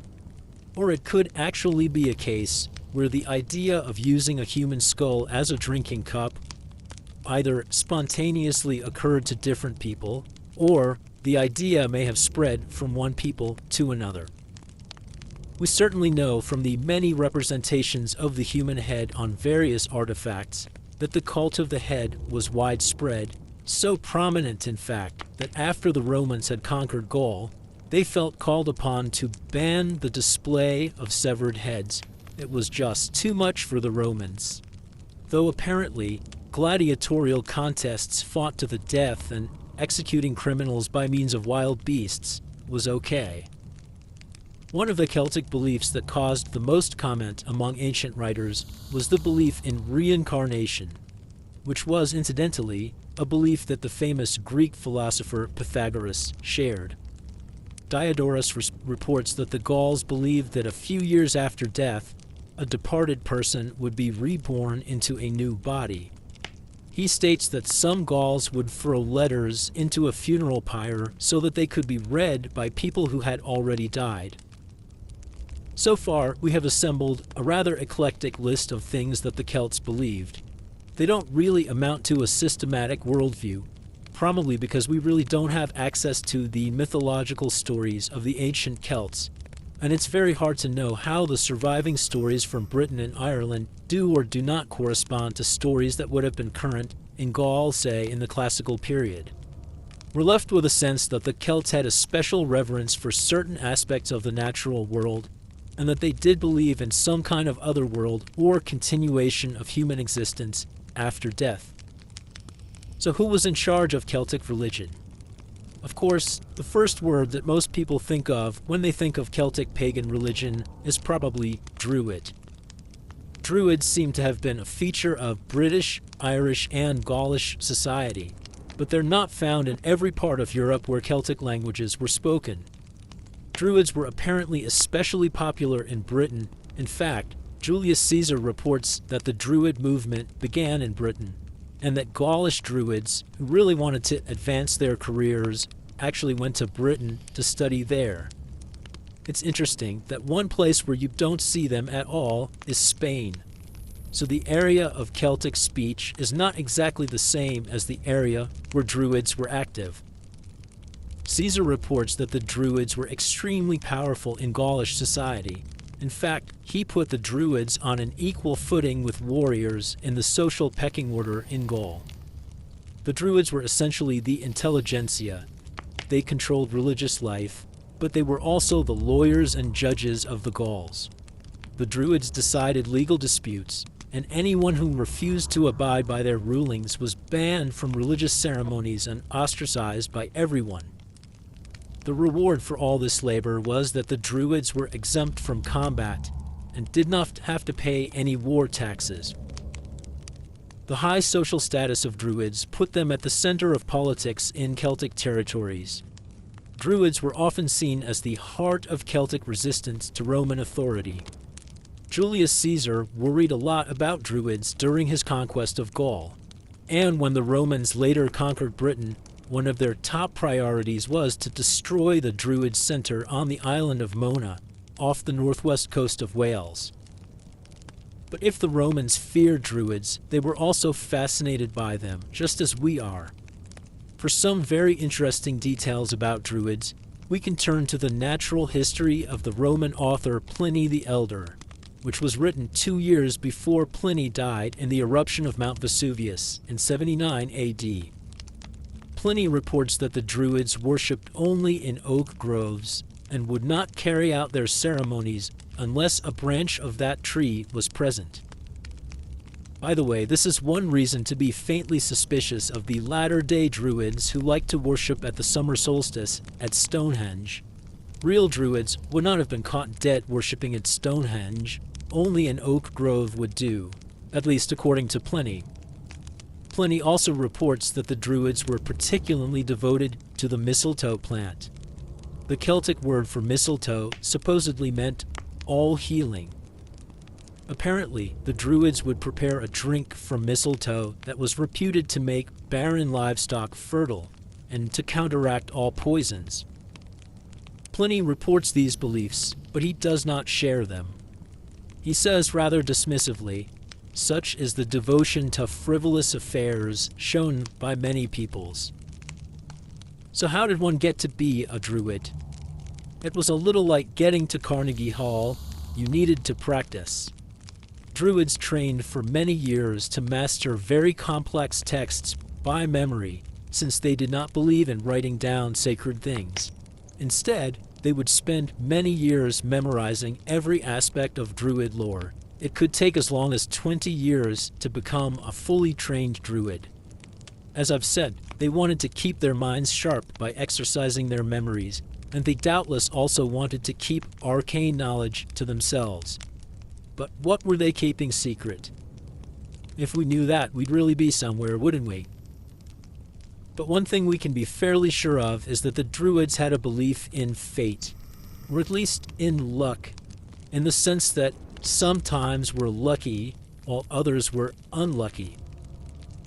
Or it could actually be a case where the idea of using a human skull as a drinking cup either spontaneously occurred to different people, or the idea may have spread from one people to another. We certainly know from the many representations of the human head on various artifacts that the cult of the head was widespread, so prominent in fact that after the Romans had conquered Gaul, they felt called upon to ban the display of severed heads. It was just too much for the Romans. Though apparently, gladiatorial contests fought to the death and executing criminals by means of wild beasts was okay. One of the Celtic beliefs that caused the most comment among ancient writers was the belief in reincarnation, which was, incidentally, a belief that the famous Greek philosopher Pythagoras shared. Diodorus reports that the Gauls believed that a few years after death, a departed person would be reborn into a new body. He states that some Gauls would throw letters into a funeral pyre so that they could be read by people who had already died. So far, we have assembled a rather eclectic list of things that the Celts believed. They don't really amount to a systematic worldview, probably because we really don't have access to the mythological stories of the ancient Celts, and it's very hard to know how the surviving stories from Britain and Ireland do or do not correspond to stories that would have been current in Gaul, say, in the classical period. We're left with a sense that the Celts had a special reverence for certain aspects of the natural world, and that they did believe in some kind of other world or continuation of human existence after death. So who was in charge of Celtic religion? Of course, the first word that most people think of when they think of Celtic pagan religion is probably Druid. Druids seem to have been a feature of British, Irish, and Gaulish society, but they're not found in every part of Europe where Celtic languages were spoken. Druids were apparently especially popular in Britain. In fact, Julius Caesar reports that the Druid movement began in Britain, and that Gaulish Druids, who really wanted to advance their careers, actually went to Britain to study there. It's interesting that one place where you don't see them at all is Spain. So the area of Celtic speech is not exactly the same as the area where Druids were active. Caesar reports that the Druids were extremely powerful in Gaulish society. In fact, he put the Druids on an equal footing with warriors in the social pecking order in Gaul. The Druids were essentially the intelligentsia. They controlled religious life, but they were also the lawyers and judges of the Gauls. The Druids decided legal disputes, and anyone who refused to abide by their rulings was banned from religious ceremonies and ostracized by everyone. The reward for all this labor was that the Druids were exempt from combat and did not have to pay any war taxes. The high social status of Druids put them at the center of politics in Celtic territories. Druids were often seen as the heart of Celtic resistance to Roman authority. Julius Caesar worried a lot about Druids during his conquest of Gaul, and when the Romans later conquered Britain, one of their top priorities was to destroy the Druid center on the island of Mona, off the northwest coast of Wales. But if the Romans feared Druids, they were also fascinated by them, just as we are. For some very interesting details about Druids, we can turn to the natural history of the Roman author Pliny the Elder, which was written 2 years before Pliny died in the eruption of Mount Vesuvius in 79 AD. Pliny reports that the Druids worshipped only in oak groves and would not carry out their ceremonies unless a branch of that tree was present. By the way, this is one reason to be faintly suspicious of the latter-day Druids who like to worship at the summer solstice at Stonehenge. Real Druids would not have been caught dead worshipping at Stonehenge. Only an oak grove would do, at least according to Pliny. Pliny also reports that the Druids were particularly devoted to the mistletoe plant. The Celtic word for mistletoe supposedly meant all healing. Apparently, the Druids would prepare a drink from mistletoe that was reputed to make barren livestock fertile and to counteract all poisons. Pliny reports these beliefs, but he does not share them. He says rather dismissively, "Such is the devotion to frivolous affairs shown by many peoples." So how did one get to be a Druid? It was a little like getting to Carnegie Hall. You needed to practice. Druids trained for many years to master very complex texts by memory, since they did not believe in writing down sacred things. Instead, they would spend many years memorizing every aspect of Druid lore. It could take as long as 20 years to become a fully trained Druid. As I've said, they wanted to keep their minds sharp by exercising their memories, and they doubtless also wanted to keep arcane knowledge to themselves. But what were they keeping secret? If we knew that, we'd really be somewhere, wouldn't we? But one thing we can be fairly sure of is that the Druids had a belief in fate, or at least in luck, in the sense that some times were lucky while others were unlucky.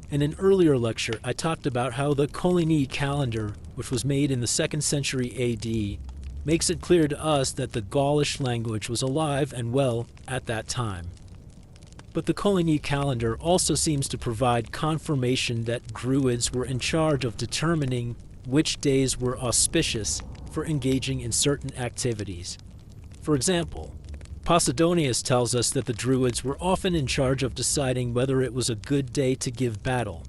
In an earlier lecture, I talked about how the Coligny calendar, which was made in the 2nd century AD, makes it clear to us that the Gaulish language was alive and well at that time. But the Coligny calendar also seems to provide confirmation that Druids were in charge of determining which days were auspicious for engaging in certain activities. For example, Posidonius tells us that the Druids were often in charge of deciding whether it was a good day to give battle.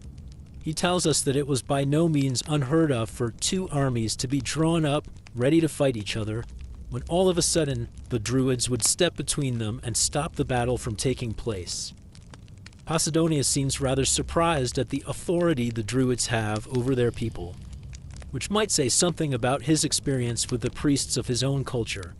He tells us that it was by no means unheard of for 2 armies to be drawn up, ready to fight each other, when all of a sudden the Druids would step between them and stop the battle from taking place. Posidonius seems rather surprised at the authority the Druids have over their people, which might say something about his experience with the priests of his own culture.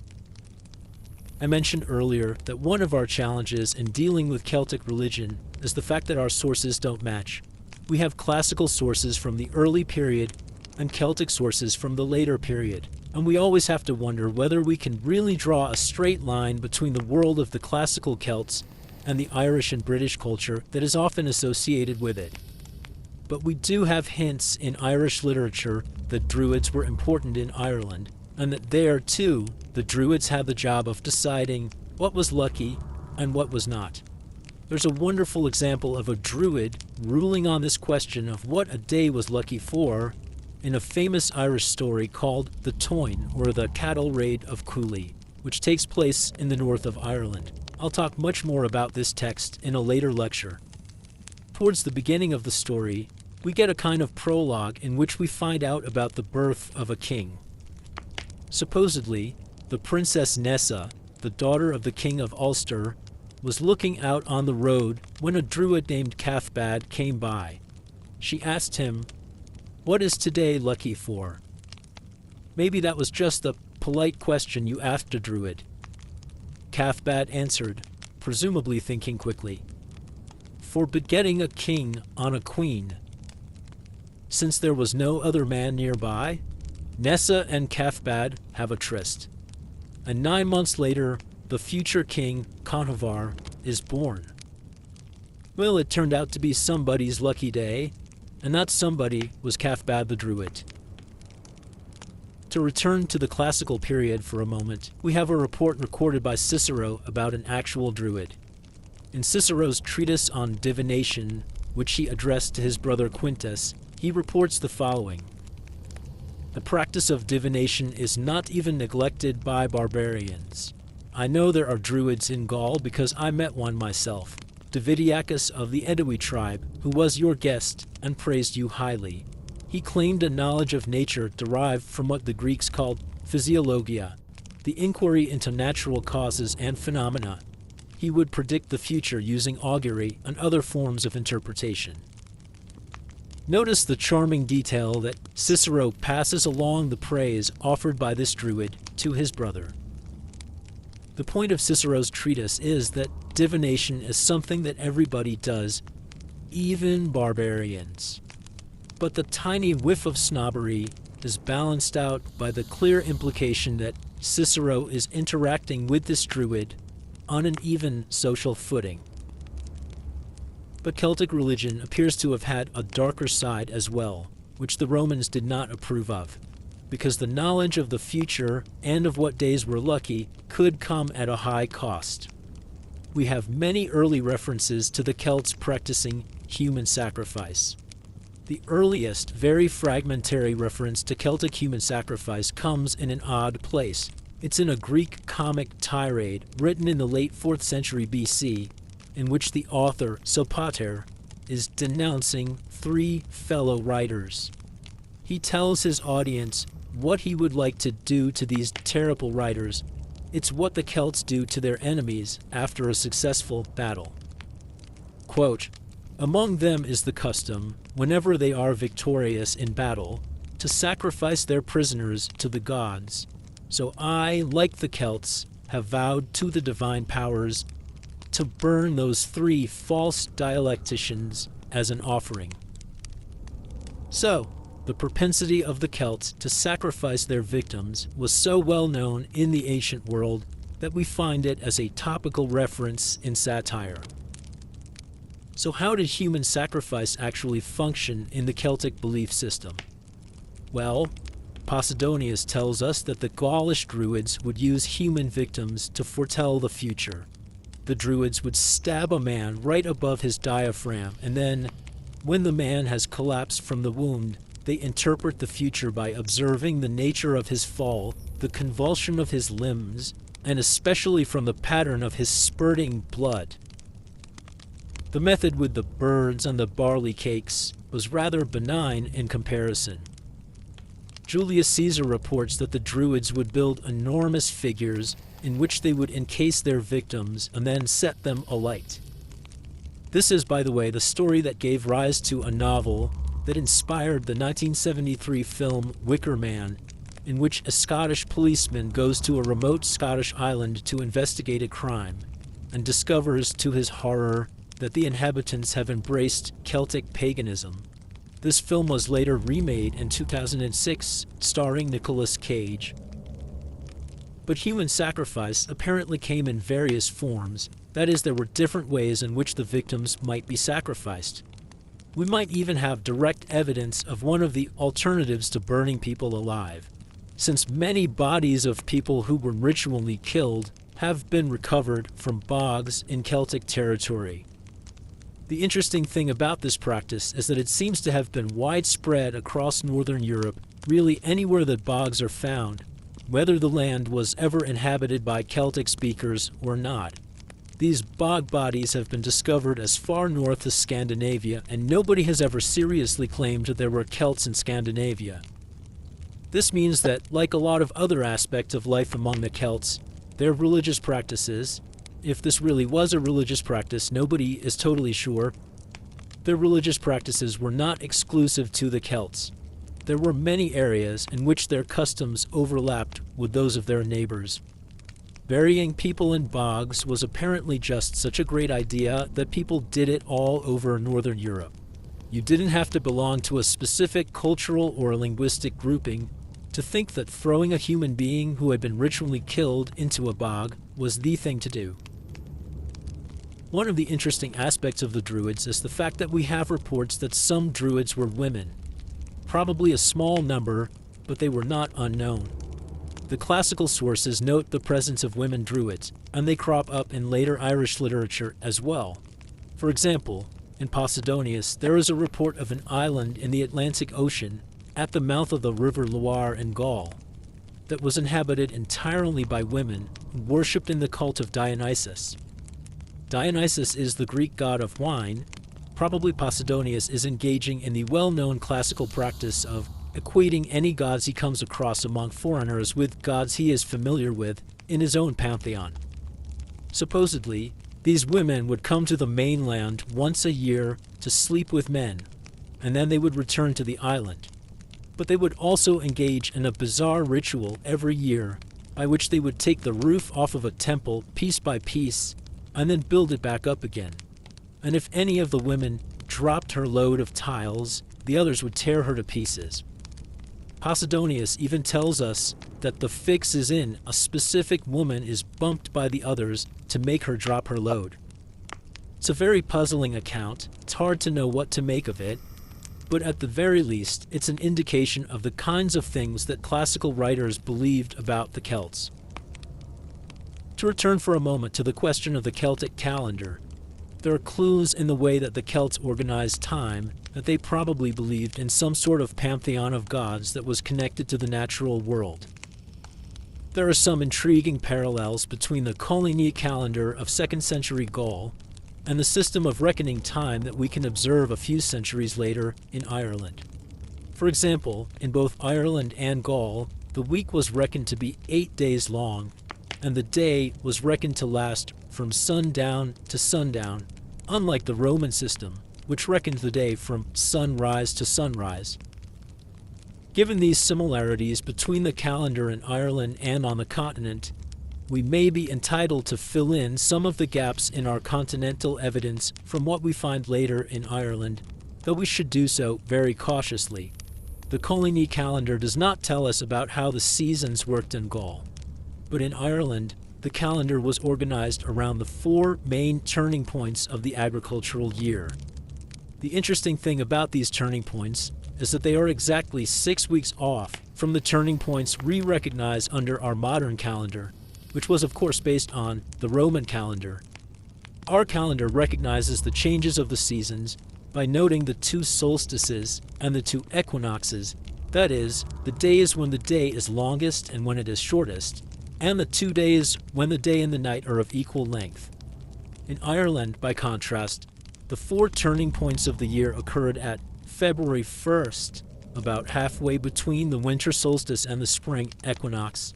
I mentioned earlier that one of our challenges in dealing with Celtic religion is the fact that our sources don't match. We have classical sources from the early period and Celtic sources from the later period, and we always have to wonder whether we can really draw a straight line between the world of the classical Celts and the Irish and British culture that is often associated with it. But we do have hints in Irish literature that Druids were important in Ireland, and that there, too, the Druids had the job of deciding what was lucky and what was not. There's a wonderful example of a Druid ruling on this question of what a day was lucky for in a famous Irish story called The Toyne, or the Cattle Raid of Cooley, which takes place in the north of Ireland. I'll talk much more about this text in a later lecture. Towards the beginning of the story, we get a kind of prologue in which we find out about the birth of a king. Supposedly, the Princess Nessa, the daughter of the King of Ulster, was looking out on the road when a Druid named Cathbad came by. She asked him, "What is today lucky for?" Maybe that was just the polite question you asked a Druid. Cathbad answered, presumably thinking quickly, "For begetting a king on a queen." Since there was no other man nearby, Nessa and Cathbad have a tryst. And 9 months later, the future king, Conhovar, is born. Well, it turned out to be somebody's lucky day, and that somebody was Cathbad the Druid. To return to the classical period for a moment, we have a report recorded by Cicero about an actual druid. In Cicero's treatise on divination, which he addressed to his brother Quintus, he reports the following. The practice of divination is not even neglected by barbarians. I know there are druids in Gaul because I met one myself, Davidiacus of the Edawi tribe, who was your guest and praised you highly. He claimed a knowledge of nature derived from what the Greeks called physiologia, the inquiry into natural causes and phenomena. He would predict the future using augury and other forms of interpretation. Notice the charming detail that Cicero passes along the praise offered by this druid to his brother. The point of Cicero's treatise is that divination is something that everybody does, even barbarians. But the tiny whiff of snobbery is balanced out by the clear implication that Cicero is interacting with this druid on an even social footing. But Celtic religion appears to have had a darker side as well, which the Romans did not approve of, because the knowledge of the future and of what days were lucky could come at a high cost. We have many early references to the Celts practicing human sacrifice. The earliest, very fragmentary reference to Celtic human sacrifice comes in an odd place. It's in a Greek comic tirade written in the late 4th century BC, in which the author, Sopater, is denouncing 3 fellow writers. He tells his audience what he would like to do to these terrible writers. It's what the Celts do to their enemies after a successful battle. Quote, among them is the custom, whenever they are victorious in battle, to sacrifice their prisoners to the gods. So I, like the Celts, have vowed to the divine powers to burn those 3 false dialecticians as an offering. So, the propensity of the Celts to sacrifice their victims was so well known in the ancient world that we find it as a topical reference in satire. So how did human sacrifice actually function in the Celtic belief system? Well, Posidonius tells us that the Gaulish Druids would use human victims to foretell the future. The Druids would stab a man right above his diaphragm, and then, when the man has collapsed from the wound, they interpret the future by observing the nature of his fall, the convulsion of his limbs, and especially from the pattern of his spurting blood. The method with the birds and the barley cakes was rather benign in comparison. Julius Caesar reports that the Druids would build enormous figures in which they would encase their victims and then set them alight. This is, by the way, the story that gave rise to a novel that inspired the 1973 film Wicker Man, in which a Scottish policeman goes to a remote Scottish island to investigate a crime and discovers, to his horror, that the inhabitants have embraced Celtic paganism. This film was later remade in 2006, starring Nicolas Cage. But human sacrifice apparently came in various forms. That is, there were different ways in which the victims might be sacrificed. We might even have direct evidence of one of the alternatives to burning people alive, since many bodies of people who were ritually killed have been recovered from bogs in Celtic territory. The interesting thing about this practice is that it seems to have been widespread across northern Europe, really anywhere that bogs are found, whether the land was ever inhabited by Celtic speakers or not. These bog bodies have been discovered as far north as Scandinavia, and nobody has ever seriously claimed that there were Celts in Scandinavia. This means that, like a lot of other aspects of life among the Celts, their religious practices, if this really was a religious practice, nobody is totally sure, their religious practices were not exclusive to the Celts. There were many areas in which their customs overlapped with those of their neighbors. Burying people in bogs was apparently just such a great idea that people did it all over northern Europe. You didn't have to belong to a specific cultural or linguistic grouping to think that throwing a human being who had been ritually killed into a bog was the thing to do. One of the interesting aspects of the Druids is the fact that we have reports that some Druids were women. Probably a small number, but they were not unknown. The classical sources note the presence of women Druids, and they crop up in later Irish literature as well. For example, in Posidonius, there is a report of an island in the Atlantic Ocean at the mouth of the river Loire in Gaul that was inhabited entirely by women who worshipped in the cult of Dionysus. Dionysus is the Greek god of wine. Probably Posidonius is engaging in the well-known classical practice of equating any gods he comes across among foreigners with gods he is familiar with in his own pantheon. Supposedly, these women would come to the mainland once a year to sleep with men, and then they would return to the island. But they would also engage in a bizarre ritual every year by which they would take the roof off of a temple piece by piece and then build it back up again. And if any of the women dropped her load of tiles, the others would tear her to pieces. Posidonius even tells us that the fix is in a specific woman is bumped by the others to make her drop her load. It's a very puzzling account. It's hard to know what to make of it, but at the very least, it's an indication of the kinds of things that classical writers believed about the Celts. To return for a moment to the question of the Celtic calendar, there are clues in the way that the Celts organized time that they probably believed in some sort of pantheon of gods that was connected to the natural world. There are some intriguing parallels between the Coligny calendar of 2nd century Gaul and the system of reckoning time that we can observe a few centuries later in Ireland. For example, in both Ireland and Gaul, the week was reckoned to be 8 days long, and the day was reckoned to last from sundown to sundown, unlike the Roman system, which reckoned the day from sunrise to sunrise. Given these similarities between the calendar in Ireland and on the continent, we may be entitled to fill in some of the gaps in our continental evidence from what we find later in Ireland, though we should do so very cautiously. The Coligny calendar does not tell us about how the seasons worked in Gaul, but in Ireland, the calendar was organized around the 4 main turning points of the agricultural year. The interesting thing about these turning points is that they are exactly 6 weeks off from the turning points we recognize under our modern calendar, which was of course based on the Roman calendar. Our calendar recognizes the changes of the seasons by noting the 2 solstices and the 2 equinoxes, that is, the days when the day is longest and when it is shortest, and the 2 days when the day and the night are of equal length. In Ireland, by contrast, the 4 turning points of the year occurred at February 1st, about halfway between the winter solstice and the spring equinox,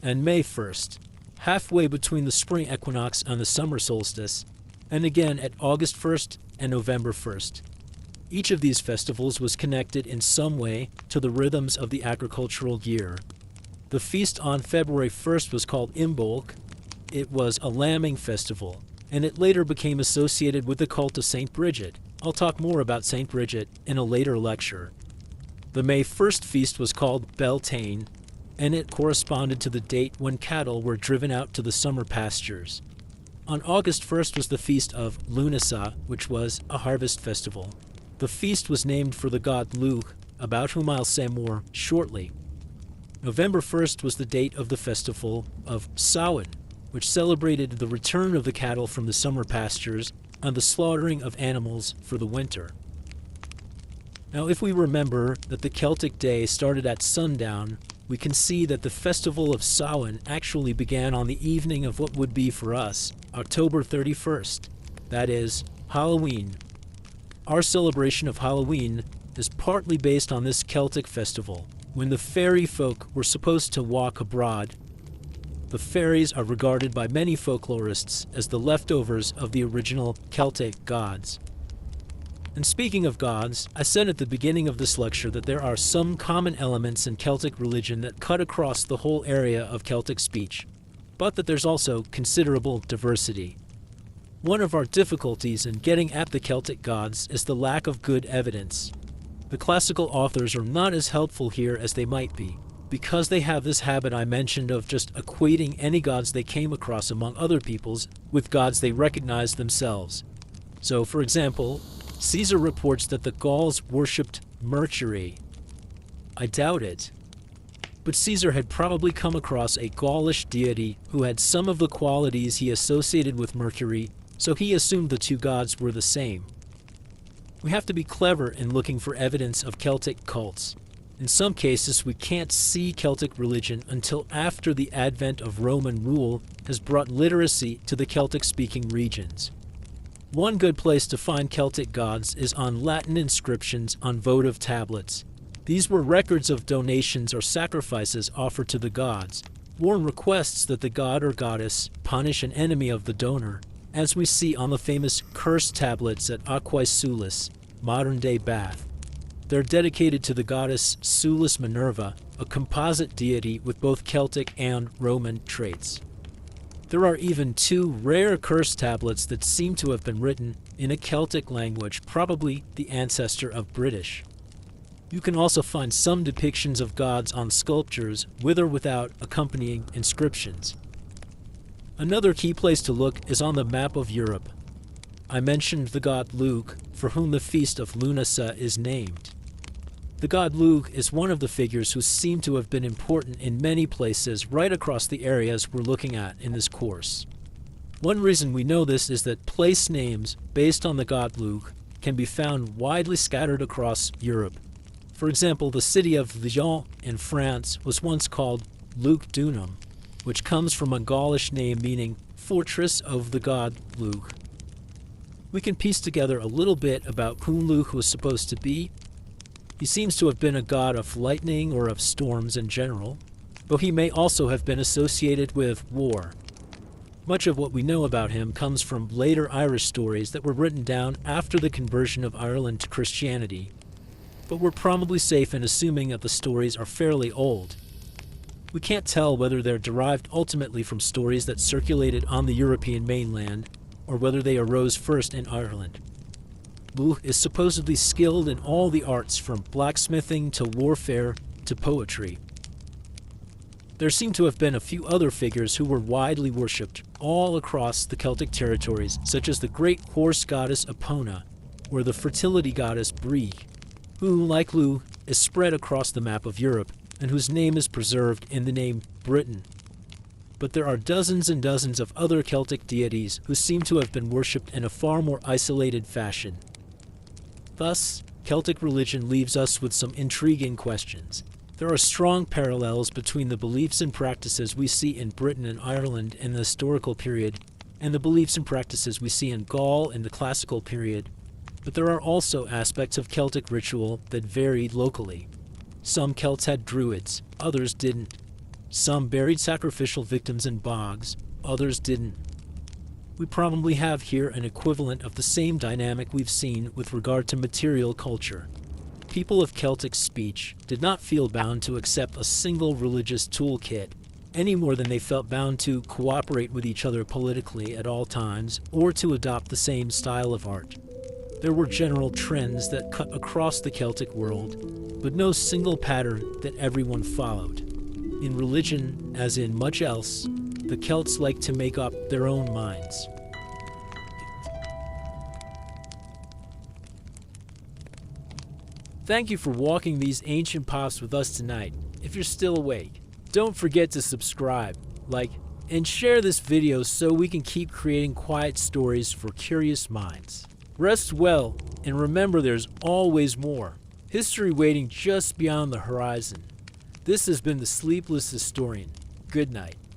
and May 1st, halfway between the spring equinox and the summer solstice, and again at August 1st and November 1st. Each of these festivals was connected in some way to the rhythms of the agricultural year. The feast on February 1st was called Imbolc. It was a lambing festival, and it later became associated with the cult of St. Bridget. I'll talk more about St. Bridget in a later lecture. The May 1st feast was called Beltane, and it corresponded to the date when cattle were driven out to the summer pastures. On August 1st was the feast of Lunasa, which was a harvest festival. The feast was named for the god Lugh, about whom I'll say more shortly. November 1st was the date of the festival of Samhain, which celebrated the return of the cattle from the summer pastures and the slaughtering of animals for the winter. Now, if we remember that the Celtic day started at sundown, we can see that the festival of Samhain actually began on the evening of what would be for us October 31st, that is, Halloween. Our celebration of Halloween is partly based on this Celtic festival, when the fairy folk were supposed to walk abroad. The fairies are regarded by many folklorists as the leftovers of the original Celtic gods. And speaking of gods, I said at the beginning of this lecture that there are some common elements in Celtic religion that cut across the whole area of Celtic speech, but that there's also considerable diversity. One of our difficulties in getting at the Celtic gods is the lack of good evidence. The classical authors are not as helpful here as they might be. because they have this habit I mentioned of just equating any gods they came across among other peoples with gods they recognized themselves. So, for example, Caesar reports that the Gauls worshipped Mercury. I doubt it. But Caesar had probably come across a Gaulish deity who had some of the qualities he associated with Mercury, so he assumed the two gods were the same. We have to be clever in looking for evidence of Celtic cults. In some cases, we can't see Celtic religion until after the advent of Roman rule has brought literacy to the Celtic-speaking regions. One good place to find Celtic gods is on Latin inscriptions on votive tablets. These were records of donations or sacrifices offered to the gods, warm requests that the god or goddess punish an enemy of the donor, as we see on the famous curse tablets at Aquae Sulis, modern-day Bath. They're dedicated to the goddess Sulis Minerva, a composite deity with both Celtic and Roman traits. There are even two rare curse tablets that seem to have been written in a Celtic language, probably the ancestor of British. You can also find some depictions of gods on sculptures with or without accompanying inscriptions. Another key place to look is on the map of Europe. I mentioned the god Luke, for whom the feast of Lunasa is named. The god Luke is one of the figures who seem to have been important in many places right across the areas we're looking at in this course. One reason we know this is that place names based on the god Luke can be found widely scattered across Europe. For example, the city of Lyon in France was once called Lugdunum, which comes from a Gaulish name meaning fortress of the god Luke. We can piece together a little bit about who Luke was supposed to be. He seems to have been a god of lightning or of storms in general, though he may also have been associated with war. Much of what we know about him comes from later Irish stories that were written down after the conversion of Ireland to Christianity, but we're probably safe in assuming that the stories are fairly old. We can't tell whether they're derived ultimately from stories that circulated on the European mainland, or whether they arose first in Ireland. Luch is supposedly skilled in all the arts from blacksmithing to warfare to poetry. There seem to have been a few other figures who were widely worshipped all across the Celtic territories, such as the great horse goddess Epona, or the fertility goddess Bree, who, like Luch, is spread across the map of Europe, and whose name is preserved in the name Britain. But there are dozens and dozens of other Celtic deities who seem to have been worshipped in a far more isolated fashion. Thus, Celtic religion leaves us with some intriguing questions. There are strong parallels between the beliefs and practices we see in Britain and Ireland in the historical period and the beliefs and practices we see in Gaul in the classical period, but there are also aspects of Celtic ritual that varied locally. Some Celts had druids, others didn't. Some buried sacrificial victims in bogs, others didn't. We probably have here an equivalent of the same dynamic we've seen with regard to material culture. People of Celtic speech did not feel bound to accept a single religious toolkit, any more than they felt bound to cooperate with each other politically at all times or to adopt the same style of art. There were general trends that cut across the Celtic world, but no single pattern that everyone followed. In religion, as in much else, the Celts liked to make up their own minds. Thank you for walking these ancient paths with us tonight. If you're still awake, don't forget to subscribe, like, and share this video so we can keep creating quiet stories for curious minds. Rest well, and remember there's always more. History waiting just beyond the horizon. This has been the Sleepless Historian. Good night.